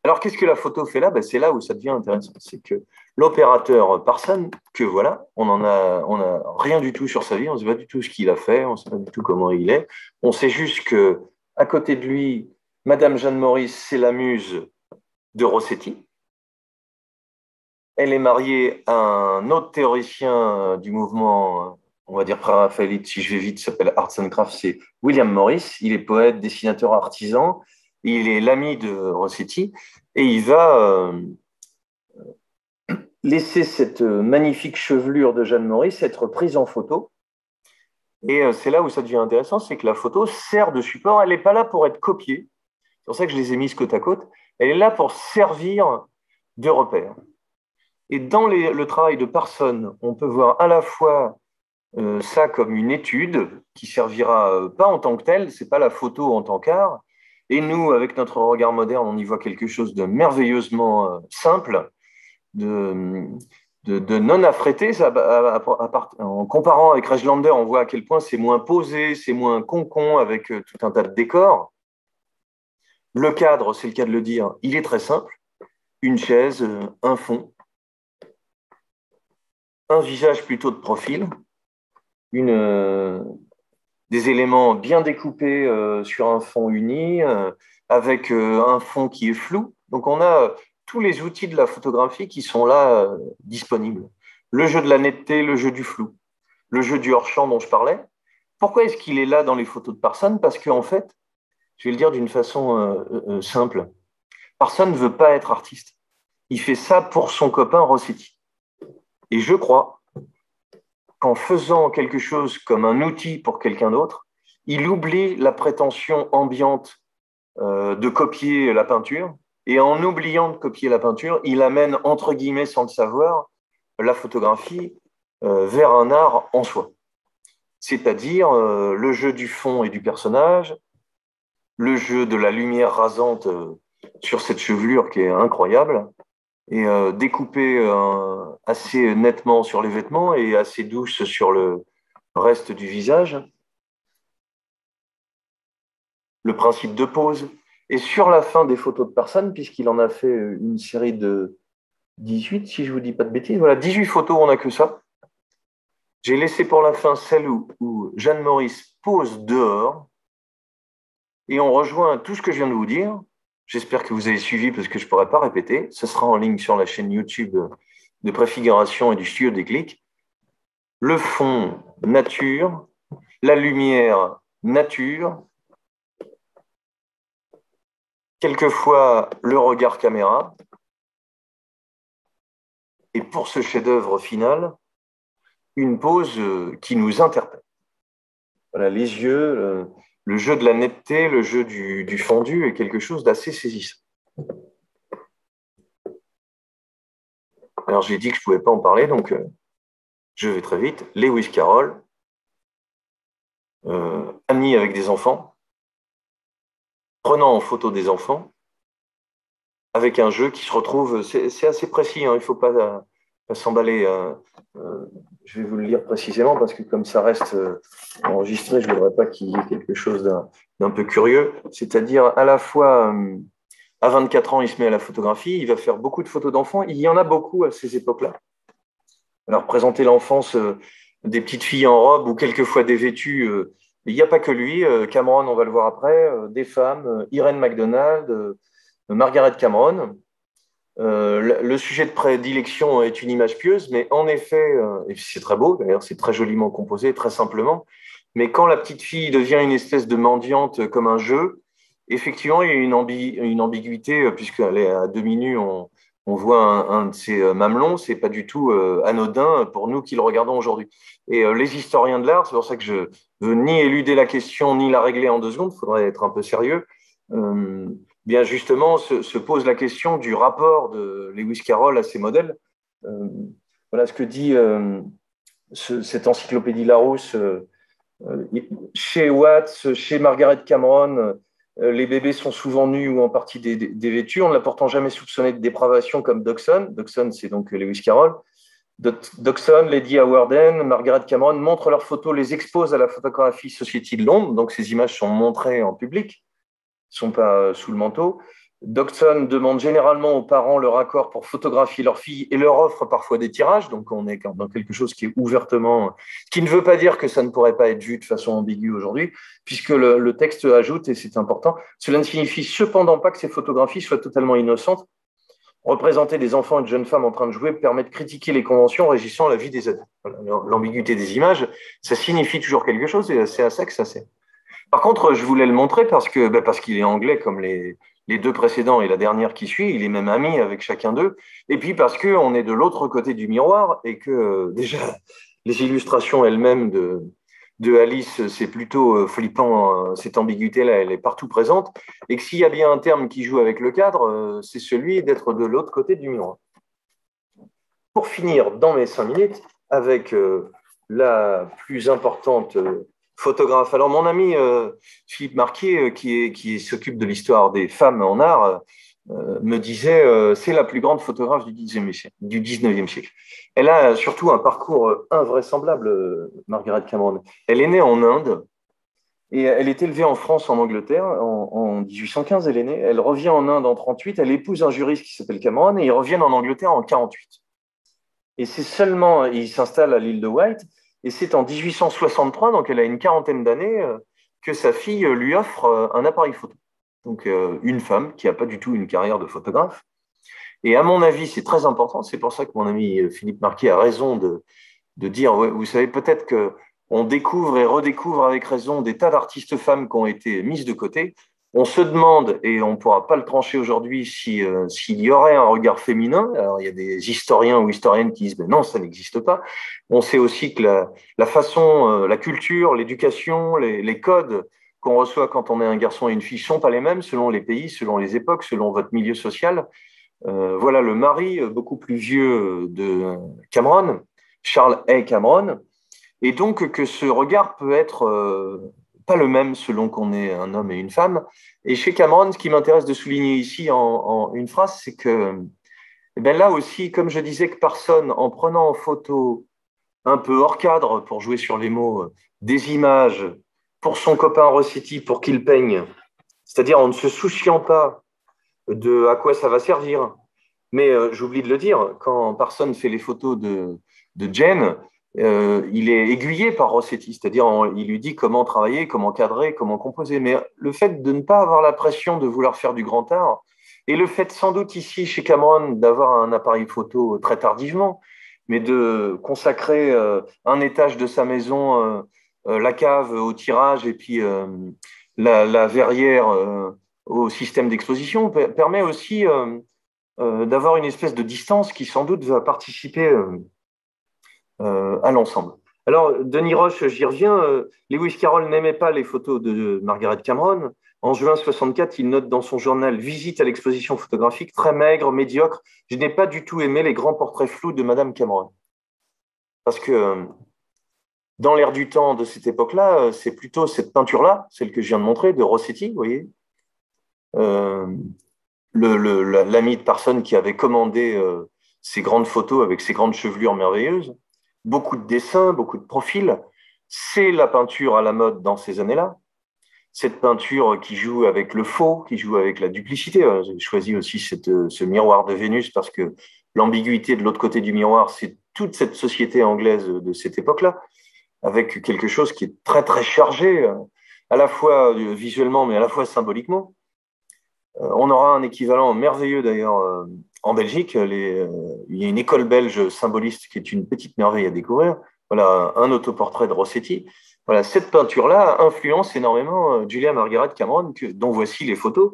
Alors, qu'est-ce que la photo fait là? C'est là où ça devient intéressant. C'est que l'opérateur Parson, que voilà, on a rien du tout sur sa vie, on ne sait pas du tout ce qu'il a fait, on ne sait pas du tout comment il est. On sait juste que à côté de lui, Madame Jeanne Maurice, c'est la muse de Rossetti. Elle est mariée à un autre théoricien du mouvement, on va dire pré-raphaélite, si je vais vite, s'appelle Arts and Crafts, c'est William Morris. Il est poète, dessinateur, artisan. Il est l'ami de Rossetti et il va laisser cette magnifique chevelure de Jeanne Maurice être prise en photo. Et c'est là où ça devient intéressant, c'est que la photo sert de support. Elle n'est pas là pour être copiée. C'est pour ça que je les ai mises côte à côte. Elle est là pour servir de repère. Et dans le travail de Parson, on peut voir à la fois ça comme une étude qui servira pas en tant que telle, c'est pas la photo en tant qu'art. Et nous, avec notre regard moderne, on y voit quelque chose de merveilleusement simple, de non affrété. En comparant avec Reslander, on voit à quel point c'est moins posé, c'est moins concon avec tout un tas de décors. Le cadre, c'est le cas de le dire, il est très simple. Une chaise, un fond, un visage plutôt de profil, des éléments bien découpés sur un fond uni, avec un fond qui est flou. Donc on a tous les outils de la photographie qui sont là disponibles. Le jeu de la netteté, le jeu du flou, le jeu du hors-champ dont je parlais. Pourquoi est-ce qu'il est là dans les photos de Parson? Parce qu'en fait, je vais le dire d'une façon simple, Parson ne veut pas être artiste. Il fait ça pour son copain Rossetti. Et je crois qu'en faisant quelque chose comme un outil pour quelqu'un d'autre, il oublie la prétention ambiante de copier la peinture. Et en oubliant de copier la peinture, il amène, entre guillemets, sans le savoir, la photographie vers un art en soi. C'est-à-dire le jeu du fond et du personnage, le jeu de la lumière rasante sur cette chevelure qui est incroyable, et découpée assez nettement sur les vêtements et assez douce sur le reste du visage. Le principe de pose. Et sur la fin des photos de personnes, puisqu'il en a fait une série de 18, si je ne vous dis pas de bêtises, voilà, 18 photos, on n'a que ça. J'ai laissé pour la fin celle où Jeanne Maurice pose dehors, et on rejoint tout ce que je viens de vous dire. J'espère que vous avez suivi parce que je ne pourrai pas répéter. Ce sera en ligne sur la chaîne YouTube de Préfiguration et du Studio des Clics. Le fond, nature. La lumière, nature. Quelquefois, le regard caméra. Et pour ce chef-d'œuvre final, une pose qui nous interpelle. Voilà, les yeux, le jeu de la netteté, le jeu du fondu est quelque chose d'assez saisissant. Alors, j'ai dit que je ne pouvais pas en parler, donc je vais très vite. Lewis Carroll, ami avec des enfants, prenant en photo des enfants, avec un jeu qui se retrouve, c'est assez précis, hein, il ne faut pas s'emballer. Je vais vous le lire précisément parce que comme ça reste enregistré, je ne voudrais pas qu'il y ait quelque chose d'un peu curieux. C'est-à-dire à la fois, à 24 ans, il se met à la photographie, il va faire beaucoup de photos d'enfants. Il y en a beaucoup à ces époques-là. Alors, présenter l'enfance des petites filles en robe ou quelquefois dévêtues, il n'y a pas que lui. Cameron, on va le voir après, des femmes, Irene McDonald, Margaret Cameron. Le sujet de prédilection est une image pieuse, mais en effet, et c'est très beau d'ailleurs, c'est très joliment composé, très simplement. Mais quand la petite fille devient une espèce de mendiante comme un jeu, effectivement, il y a une ambiguïté, puisqu'elle est à demi nue, on voit un de ses mamelons, c'est pas du tout anodin pour nous qui le regardons aujourd'hui. Et les historiens de l'art, c'est pour ça que je veux ni éluder la question, ni la régler en 2 secondes, il faudrait être un peu sérieux. Euh, Bien justement, se pose la question du rapport de Lewis Carroll à ses modèles. Euh, voilà ce que dit cette encyclopédie Larousse. Chez Watts, chez Margaret Cameron, les bébés sont souvent nus ou en partie dévêtus, en ne la portant jamais soupçonné de dépravation comme Dodgson. Dodgson, c'est donc Lewis Carroll. Dodgson, Lady Awarden, Margaret Cameron montrent leurs photos, les exposent à la Photographie Society de Londres, donc ces images sont montrées en public, ne sont pas sous le manteau. Dodgson demande généralement aux parents leur accord pour photographier leur fille et leur offre parfois des tirages. Donc, on est dans quelque chose qui est ouvertement. Ce qui ne veut pas dire que ça ne pourrait pas être vu de façon ambiguë aujourd'hui, puisque le texte ajoute, et c'est important, cela ne signifie cependant pas que ces photographies soient totalement innocentes. Représenter des enfants et de jeunes femmes en train de jouer permet de critiquer les conventions régissant la vie des adultes. L'ambiguïté des images, ça signifie toujours quelque chose et c'est à ça que ça sert. Par contre, je voulais le montrer parce qu'il est anglais comme les 2 précédents et la dernière qui suit. Il est même ami avec chacun d'eux. Et puis parce qu'on est de l'autre côté du miroir et que déjà, les illustrations elles-mêmes de Alice, c'est plutôt flippant. Cette ambiguïté-là, elle est partout présente. Et que s'il y a bien un terme qui joue avec le cadre, c'est celui d'être de l'autre côté du miroir. Pour finir dans mes 5 minutes avec la plus importante photographe. Alors, mon ami Philippe Marquier, qui s'occupe de l'histoire des femmes en art, me disait c'est la plus grande photographe du 19e siècle. Elle a surtout un parcours invraisemblable, Margaret Cameron. Elle est née en Inde et elle est élevée en France, en Angleterre, en 1815, elle est née. Elle revient en Inde en 38, elle épouse un juriste qui s'appelle Cameron et ils reviennent en Angleterre en 48. Et c'est seulement, il s'installe à l'île de Wight, et c'est en 1863, donc elle a une quarantaine d'années, que sa fille lui offre un appareil photo. Donc une femme qui n'a pas du tout une carrière de photographe. Et à mon avis, c'est très important, c'est pour ça que mon ami Philippe Marquet a raison de dire, ouais, vous savez, peut-être qu'on découvre et redécouvre avec raison des tas d'artistes femmes qui ont été mises de côté. On se demande, et on ne pourra pas le trancher aujourd'hui, s'il y aurait un regard féminin. Alors, il y a des historiens ou historiennes qui disent, ben non, ça n'existe pas. On sait aussi que la façon, la culture, l'éducation, les codes qu'on reçoit quand on est un garçon et une fille ne sont pas les mêmes selon les pays, selon les époques, selon votre milieu social. Voilà le mari beaucoup plus vieux de Cameron, Charles A. Cameron, et donc que ce regard peut être pas le même selon qu'on est un homme et une femme. Et chez Cameron, ce qui m'intéresse de souligner ici en une phrase, c'est que eh bien là aussi, comme je disais que Parson, en prenant en photo un peu hors cadre, pour jouer sur les mots, des images pour son copain Rossetti, pour qu'il peigne, c'est-à-dire en ne se souciant pas de à quoi ça va servir. Mais j'oublie de le dire, quand Parson fait les photos de Jane, il est aiguillé par Rossetti, c'est-à-dire il lui dit comment travailler, comment cadrer, comment composer. Mais le fait de ne pas avoir la pression de vouloir faire du grand art, et le fait sans doute ici chez Cameron d'avoir un appareil photo très tardivement, mais de consacrer un étage de sa maison, la cave au tirage et puis la verrière au système d'exposition, permet aussi d'avoir une espèce de distance qui sans doute va participer à l'ensemble. Alors, Denis Roche, j'y reviens. Lewis Carroll n'aimait pas les photos de Margaret Cameron. En juin 64, il note dans son journal Visite à l'exposition photographique, très maigre, médiocre. Je n'ai pas du tout aimé les grands portraits flous de Madame Cameron. Parce que dans l'air du temps de cette époque-là, c'est plutôt cette peinture-là, celle que je viens de montrer, de Rossetti, vous voyez, l'ami de personne qui avait commandé ces grandes photos avec ces grandes chevelures merveilleuses. Beaucoup de dessins, beaucoup de profils. C'est la peinture à la mode dans ces années-là. Cette peinture qui joue avec le faux, qui joue avec la duplicité. J'ai choisi aussi ce miroir de Vénus parce que l'ambiguïté de l'autre côté du miroir, c'est toute cette société anglaise de cette époque-là, avec quelque chose qui est très, très chargé, à la fois visuellement, mais à la fois symboliquement. On aura un équivalent merveilleux d'ailleurs en Belgique. Il y a une école belge symboliste qui est une petite merveille à découvrir. Voilà, un autoportrait de Rossetti. Voilà, cette peinture-là influence énormément Julia Margaret Cameron, dont voici les photos.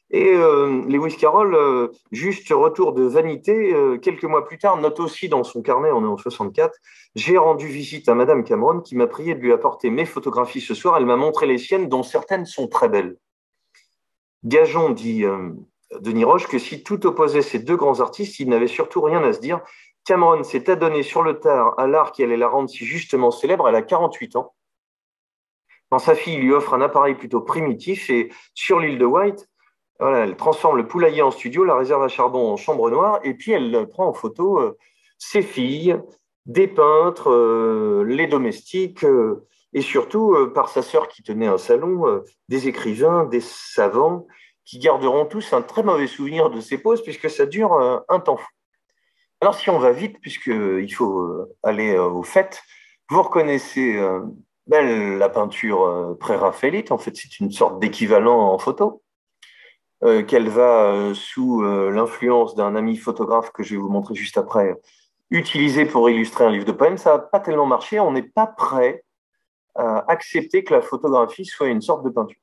Et Lewis Carroll, juste retour de vanité, quelques mois plus tard, note aussi dans son carnet, on est en 64, j'ai rendu visite à Madame Cameron qui m'a prié de lui apporter mes photographies ce soir. Elle m'a montré les siennes, dont certaines sont très belles. Gageons, dit Denis Roche, que si tout opposait ces deux grands artistes, il n'avait surtout rien à se dire. Cameron s'est adonné sur le tard à l'art qui allait la rendre si justement célèbre. Elle a 48 ans. Quand sa fille lui offre un appareil plutôt primitif et sur l'île de White, voilà, elle transforme le poulailler en studio, la réserve à charbon en chambre noire, et puis elle prend en photo ses filles, des peintres, les domestiques, et surtout, par sa sœur qui tenait un salon, des écrivains, des savants, qui garderont tous un très mauvais souvenir de ces poses, puisque ça dure un temps fou. Alors si on va vite, puisqu'il faut aller au fait, vous reconnaissez la peinture pré-raphaélite, en fait c'est une sorte d'équivalent en photo qu'elle va, sous l'influence d'un ami photographe que je vais vous montrer juste après, utiliser pour illustrer un livre de poèmes. Ça n'a pas tellement marché. On n'est pas prêt à accepter que la photographie soit une sorte de peinture.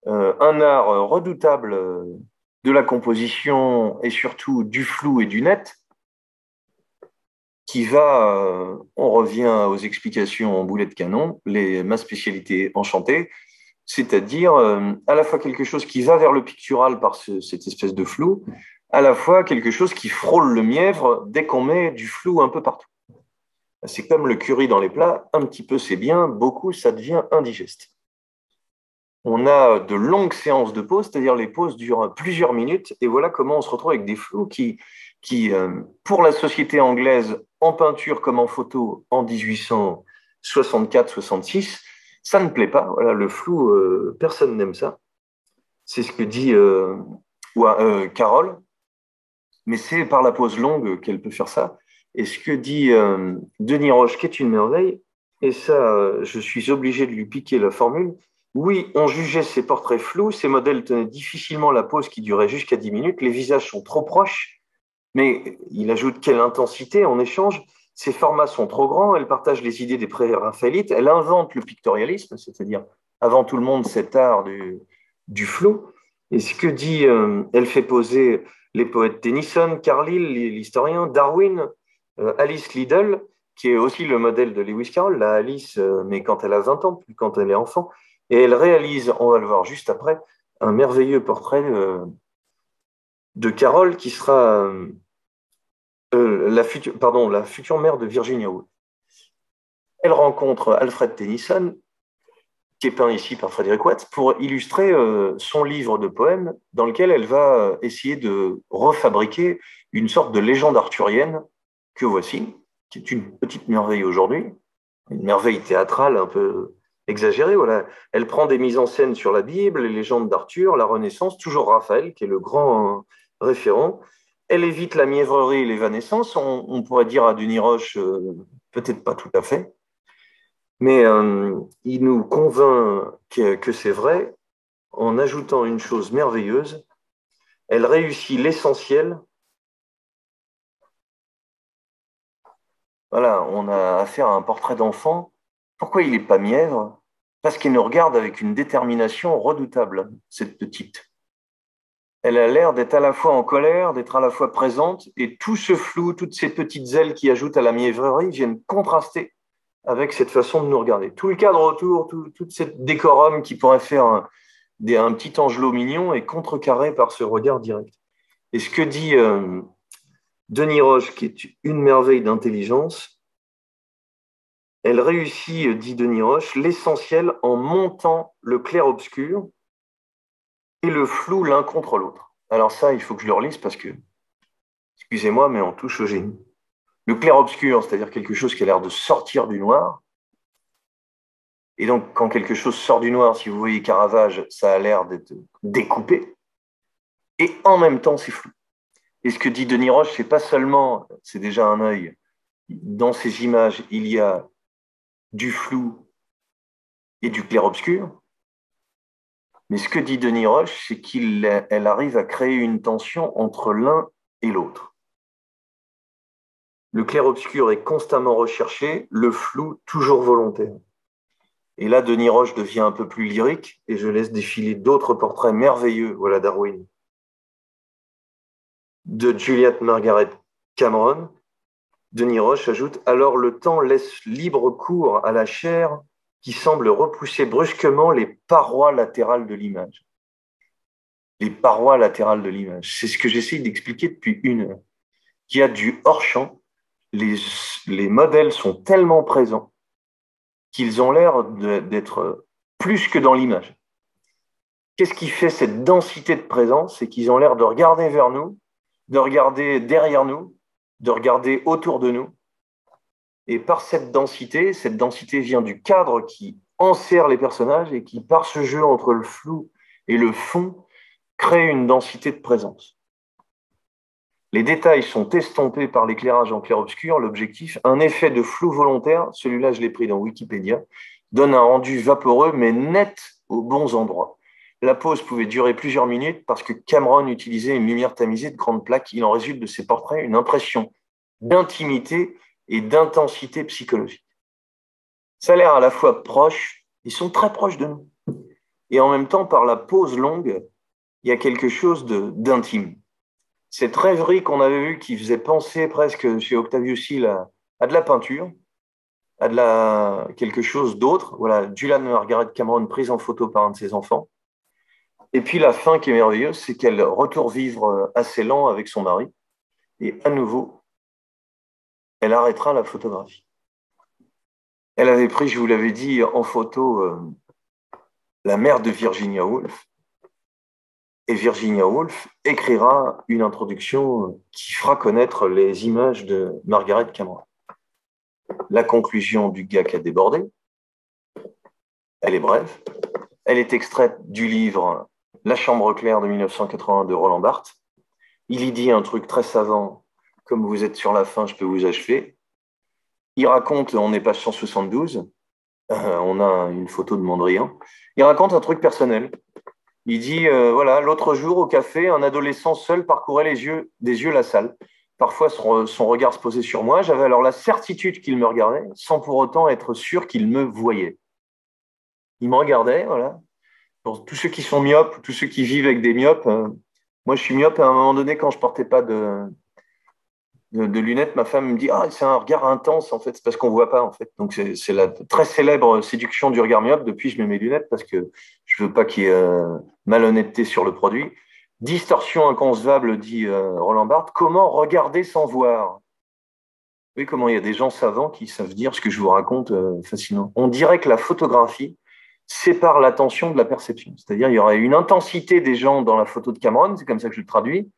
Un art redoutable de la composition et surtout du flou et du net, qui va, on revient aux explications en boulet de canon, ma spécialité enchantée, c'est-à-dire à la fois quelque chose qui va vers le pictural par cette espèce de flou, à la fois quelque chose qui frôle le mièvre dès qu'on met du flou un peu partout. C'est comme le curry dans les plats, un petit peu c'est bien, beaucoup ça devient indigeste. On a de longues séances de pause, c'est-à-dire les pauses durent plusieurs minutes, et voilà comment on se retrouve avec des flous qui pour la société anglaise, en peinture comme en photo, en 1864-66, ça ne plaît pas. Voilà, le flou, personne n'aime ça. C'est ce que dit Carole, mais c'est par la pause longue qu'elle peut faire ça. Et ce que dit Denis Roche, qui est une merveille, et ça, je suis obligé de lui piquer la formule. Oui, on jugeait ces portraits flous, ces modèles tenaient difficilement la pose qui durait jusqu'à 10 minutes, les visages sont trop proches, mais il ajoute quelle intensité en échange. Ces formats sont trop grands, elle partage les idées des pré-raphaélites, elle invente le pictorialisme, c'est-à-dire avant tout le monde cet art du flou. Et ce que dit, elle fait poser les poètes Tennyson, Carlyle, l'historien, Darwin, Alice Liddell, qui est aussi le modèle de Lewis Carroll, la Alice, mais quand elle a 20 ans, plus quand elle est enfant. Et elle réalise, on va le voir juste après, un merveilleux portrait de Carroll qui sera la future mère de Virginia Woolf. Elle rencontre Alfred Tennyson, qui est peint ici par Frédéric Watts, pour illustrer son livre de poèmes dans lequel elle va essayer de refabriquer une sorte de légende arthurienne que voici, qui est une petite merveille aujourd'hui, une merveille théâtrale un peu exagérée. Voilà. Elle prend des mises en scène sur la Bible, les légendes d'Arthur, la Renaissance, toujours Raphaël, qui est le grand référent. Elle évite la mièvrerie et l'évanescence. On pourrait dire à Denis Roche, peut-être pas tout à fait, mais il nous convainc que c'est vrai en ajoutant une chose merveilleuse. Elle réussit l'essentiel. Voilà, on a affaire à un portrait d'enfant. Pourquoi il n'est pas mièvre? Parce qu'il nous regarde avec une détermination redoutable, cette petite. Elle a l'air d'être à la fois en colère, d'être à la fois présente, et tout ce flou, toutes ces petites ailes qui ajoutent à la mièvrerie viennent contraster avec cette façon de nous regarder. Tout le cadre autour, tout ce décorum qui pourrait faire un petit angelot mignon est contrecarré par ce regard direct. Et ce que dit Denis Roche, qui est une merveille d'intelligence, elle réussit, dit Denis Roche, l'essentiel en montant le clair-obscur et le flou l'un contre l'autre. Alors ça, il faut que je le relise parce que, excusez-moi, mais on touche au génie. Le clair-obscur, c'est-à-dire quelque chose qui a l'air de sortir du noir. Et donc, quand quelque chose sort du noir, si vous voyez Caravage, ça a l'air d'être découpé. Et en même temps, c'est flou. Et ce que dit Denis Roche, c'est pas seulement, c'est déjà un œil. Dans ces images, il y a du flou et du clair-obscur. Mais ce que dit Denis Roche, c'est qu'elle arrive à créer une tension entre l'un et l'autre. Le clair-obscur est constamment recherché, le flou toujours volontaire. Et là, Denis Roche devient un peu plus lyrique et je laisse défiler d'autres portraits merveilleux, voilà Darwin, de Juliette Margaret Cameron. Denis Roche ajoute: alors le temps laisse libre cours à la chair qui semble repousser brusquement les parois latérales de l'image. Les parois latérales de l'image. C'est ce que j'essaie d'expliquer depuis une heure. Qu'il y a du hors-champ, les modèles sont tellement présents qu'ils ont l'air d'être plus que dans l'image. Qu'est-ce qui fait cette densité de présence? C'est qu'ils ont l'air de regarder vers nous, de regarder derrière nous, de regarder autour de nous. Et par cette densité vient du cadre qui enserre les personnages et qui, par ce jeu entre le flou et le fond, crée une densité de présence. Les détails sont estompés par l'éclairage en clair-obscur. L'objectif, un effet de flou volontaire, celui-là je l'ai pris dans Wikipédia, donne un rendu vaporeux mais net aux bons endroits. La pose pouvait durer plusieurs minutes parce que Cameron utilisait une lumière tamisée de grande plaque. Il en résulte de ses portraits une impression d'intimité et d'intensité psychologique. Ça a l'air à la fois proche, ils sont très proches de nous, et en même temps, par la pose longue, il y a quelque chose d'intime. Cette rêverie qu'on avait vue qui faisait penser presque chez Octavius Hill à de la peinture, à quelque chose d'autre. Voilà, Juliette Margaret Cameron prise en photo par un de ses enfants. Et puis la fin qui est merveilleuse, c'est qu'elle retourne vivre assez lent avec son mari. Et à nouveau, elle arrêtera la photographie. Elle avait pris, je vous l'avais dit, en photo la mère de Virginia Woolf. Et Virginia Woolf écrira une introduction qui fera connaître les images de Margaret Cameron. La conclusion du gars qui a débordé, elle est brève. Elle est extraite du livre La Chambre claire de 1981 de Roland Barthes. Il y dit un truc très savant. Comme vous êtes sur la fin, je peux vous achever. Il raconte, on est page 172, on a une photo de Mondrian. Il raconte un truc personnel. Il dit, voilà, l'autre jour au café, un adolescent seul parcourait des yeux la salle. Parfois, son regard se posait sur moi. J'avais alors la certitude qu'il me regardait, sans pour autant être sûr qu'il me voyait. Il me regardait, voilà. Pour tous ceux qui sont myopes, tous ceux qui vivent avec des myopes, moi je suis myope et à un moment donné, quand je portais pas de lunettes, ma femme me dit: ah, c'est un regard intense, en fait, c'est parce qu'on voit pas, en fait. Donc c'est la très célèbre séduction du regard myope. Depuis, je mets mes lunettes parce que je veux pas qu'il y ait malhonnêteté sur le produit. Distorsion inconcevable, dit Roland Barthes. Comment regarder sans voir? Oui, comment il y a des gens savants qui savent dire ce que je vous raconte facilement. On dirait que la photographie sépare l'attention de la perception. C'est-à-dire, il y aurait une intensité des gens dans la photo de Cameron, c'est comme ça que je le traduis,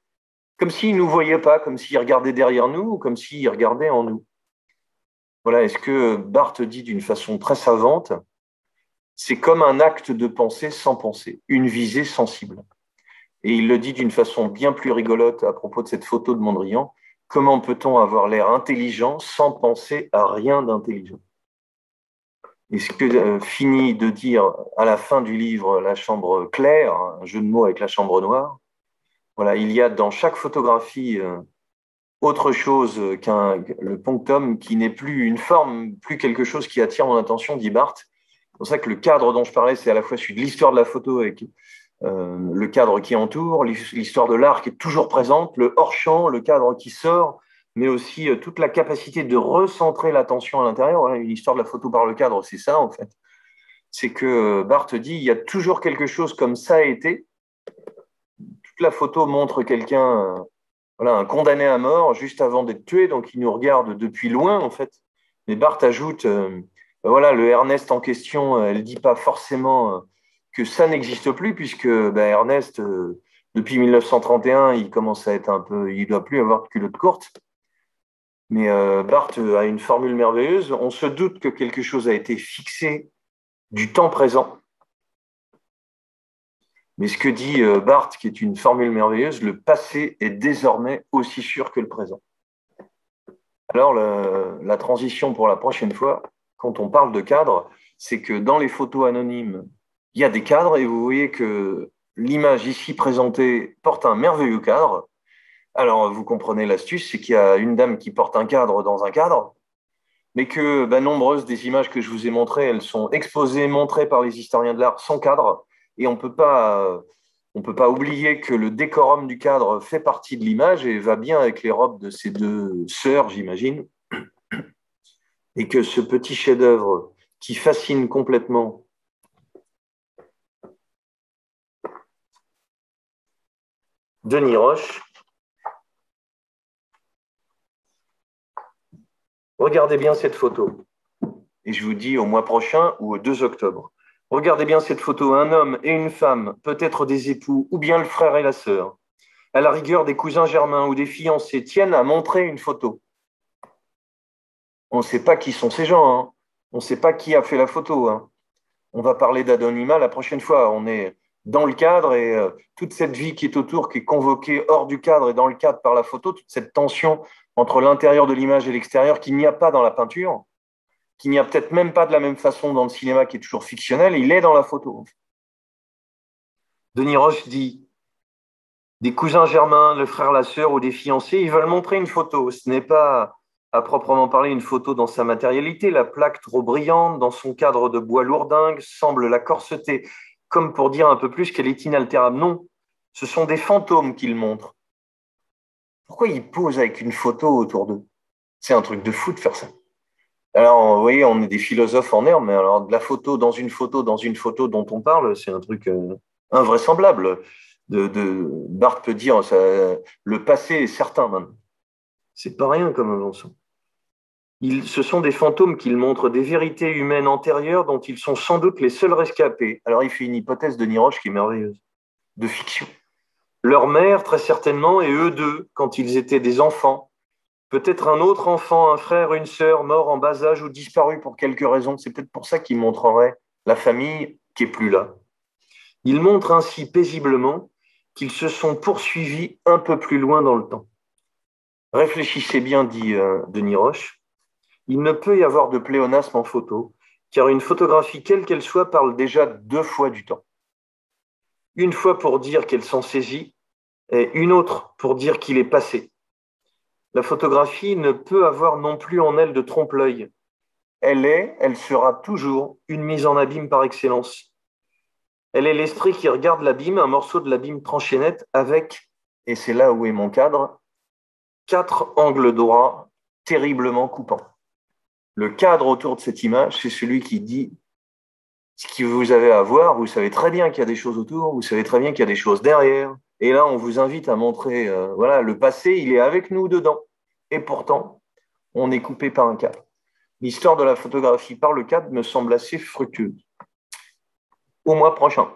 comme s'ils ne nous voyaient pas, comme s'ils regardaient derrière nous, ou comme s'ils regardaient en nous. Voilà, est-ce que Barthes dit d'une façon très savante, c'est comme un acte de pensée sans pensée, une visée sensible. Et il le dit d'une façon bien plus rigolote à propos de cette photo de Mondrian: comment peut-on avoir l'air intelligent sans penser à rien d'intelligent? Et ce que finit de dire à la fin du livre La Chambre claire, un jeu de mots avec la chambre noire, voilà, il y a dans chaque photographie autre chose qu'un le punctum qui n'est plus une forme, plus quelque chose qui attire mon attention, dit Barthes. C'est pour ça que le cadre dont je parlais, c'est à la fois celui de l'histoire de la photo avec le cadre qui entoure, l'histoire de l'art qui est toujours présente, le hors-champ, le cadre qui sort, mais aussi toute la capacité de recentrer l'attention à l'intérieur. Voilà, une histoire de la photo par le cadre, c'est ça en fait. C'est que Barthes dit, il y a toujours quelque chose comme ça a été. Toute la photo montre quelqu'un, voilà, un condamné à mort juste avant d'être tué, donc il nous regarde depuis loin en fait. Mais Barthes ajoute, voilà, le Ernest en question, elle ne dit pas forcément que ça n'existe plus, puisque Ernest, Depuis 1931, il commence à être un peu, il ne doit plus avoir de culotte courte. Mais Barthes a une formule merveilleuse. On se doute que quelque chose a été fixé du temps présent. Mais ce que dit Barthes, qui est une formule merveilleuse, le passé est désormais aussi sûr que le présent. Alors, la transition pour la prochaine fois, quand on parle de cadre, c'est que dans les photos anonymes, il y a des cadres et vous voyez que l'image ici présentée porte un merveilleux cadre. Alors, vous comprenez l'astuce, c'est qu'il y a une dame qui porte un cadre dans un cadre, mais que nombreuses des images que je vous ai montrées, elles sont exposées, montrées par les historiens de l'art sans cadre, et on peut pas oublier que le décorum du cadre fait partie de l'image et va bien avec les robes de ces deux sœurs, j'imagine, et que ce petit chef-d'œuvre qui fascine complètement Denis Roche. Regardez bien cette photo. Et je vous dis au mois prochain ou au 2 octobre. Regardez bien cette photo. Un homme et une femme, peut-être des époux, ou bien le frère et la sœur. À la rigueur, des cousins germains ou des fiancés tiennent à montrer une photo. On ne sait pas qui sont ces gens. Hein. On ne sait pas qui a fait la photo. Hein. On va parler d'anonymat la prochaine fois. On est dans le cadre et toute cette vie qui est autour, qui est convoquée hors du cadre et dans le cadre par la photo, toute cette tension entre l'intérieur de l'image et l'extérieur qu'il n'y a pas dans la peinture, qu'il n'y a peut-être même pas de la même façon dans le cinéma qui est toujours fictionnel, il est dans la photo. Denis Roche dit des cousins germains, le frère, la sœur ou des fiancés, ils veulent montrer une photo. Ce n'est pas à proprement parler une photo dans sa matérialité. La plaque trop brillante, dans son cadre de bois lourdingue, semble la corseter, comme pour dire un peu plus qu'elle est inaltérable. Non, ce sont des fantômes qu'ils montrent. Pourquoi ils posent avec une photo autour d'eux? C'est un truc de fou de faire ça. Alors, vous voyez, on est des philosophes en herbe, mais alors de la photo dans une photo dont on parle, c'est un truc invraisemblable. Barthes peut dire ça, le passé est certain maintenant. C'est pas rien comme invention. Ce sont des fantômes qu'ils montrent, des vérités humaines antérieures dont ils sont sans doute les seuls rescapés. Alors il fait une hypothèse de Niroche qui est merveilleuse, de fiction. Leur mère, très certainement, et eux deux, quand ils étaient des enfants. Peut-être un autre enfant, un frère, une sœur, mort en bas âge ou disparu pour quelque raison. C'est peut-être pour ça qu'ils montreraient la famille qui est plus là. Ils montrent ainsi paisiblement qu'ils se sont poursuivis un peu plus loin dans le temps. Réfléchissez bien, dit Denis Roche. Il ne peut y avoir de pléonasme en photo, car une photographie, quelle qu'elle soit, parle déjà deux fois du temps. Une fois pour dire qu'elle s'en saisit, et une autre pour dire qu'il est passé. La photographie ne peut avoir non plus en elle de trompe-l'œil. Elle sera toujours une mise en abîme par excellence. Elle est l'esprit qui regarde l'abîme, un morceau de l'abîme tranché net avec, et c'est là où est mon cadre, 4 angles droits terriblement coupants. Le cadre autour de cette image, c'est celui qui dit ce que vous avez à voir. Vous savez très bien qu'il y a des choses autour, vous savez très bien qu'il y a des choses derrière. Et là, on vous invite à montrer, voilà, le passé, il est avec nous dedans. Et pourtant, on est coupé par un cadre. L'histoire de la photographie par le cadre me semble assez fructueuse. Au mois prochain.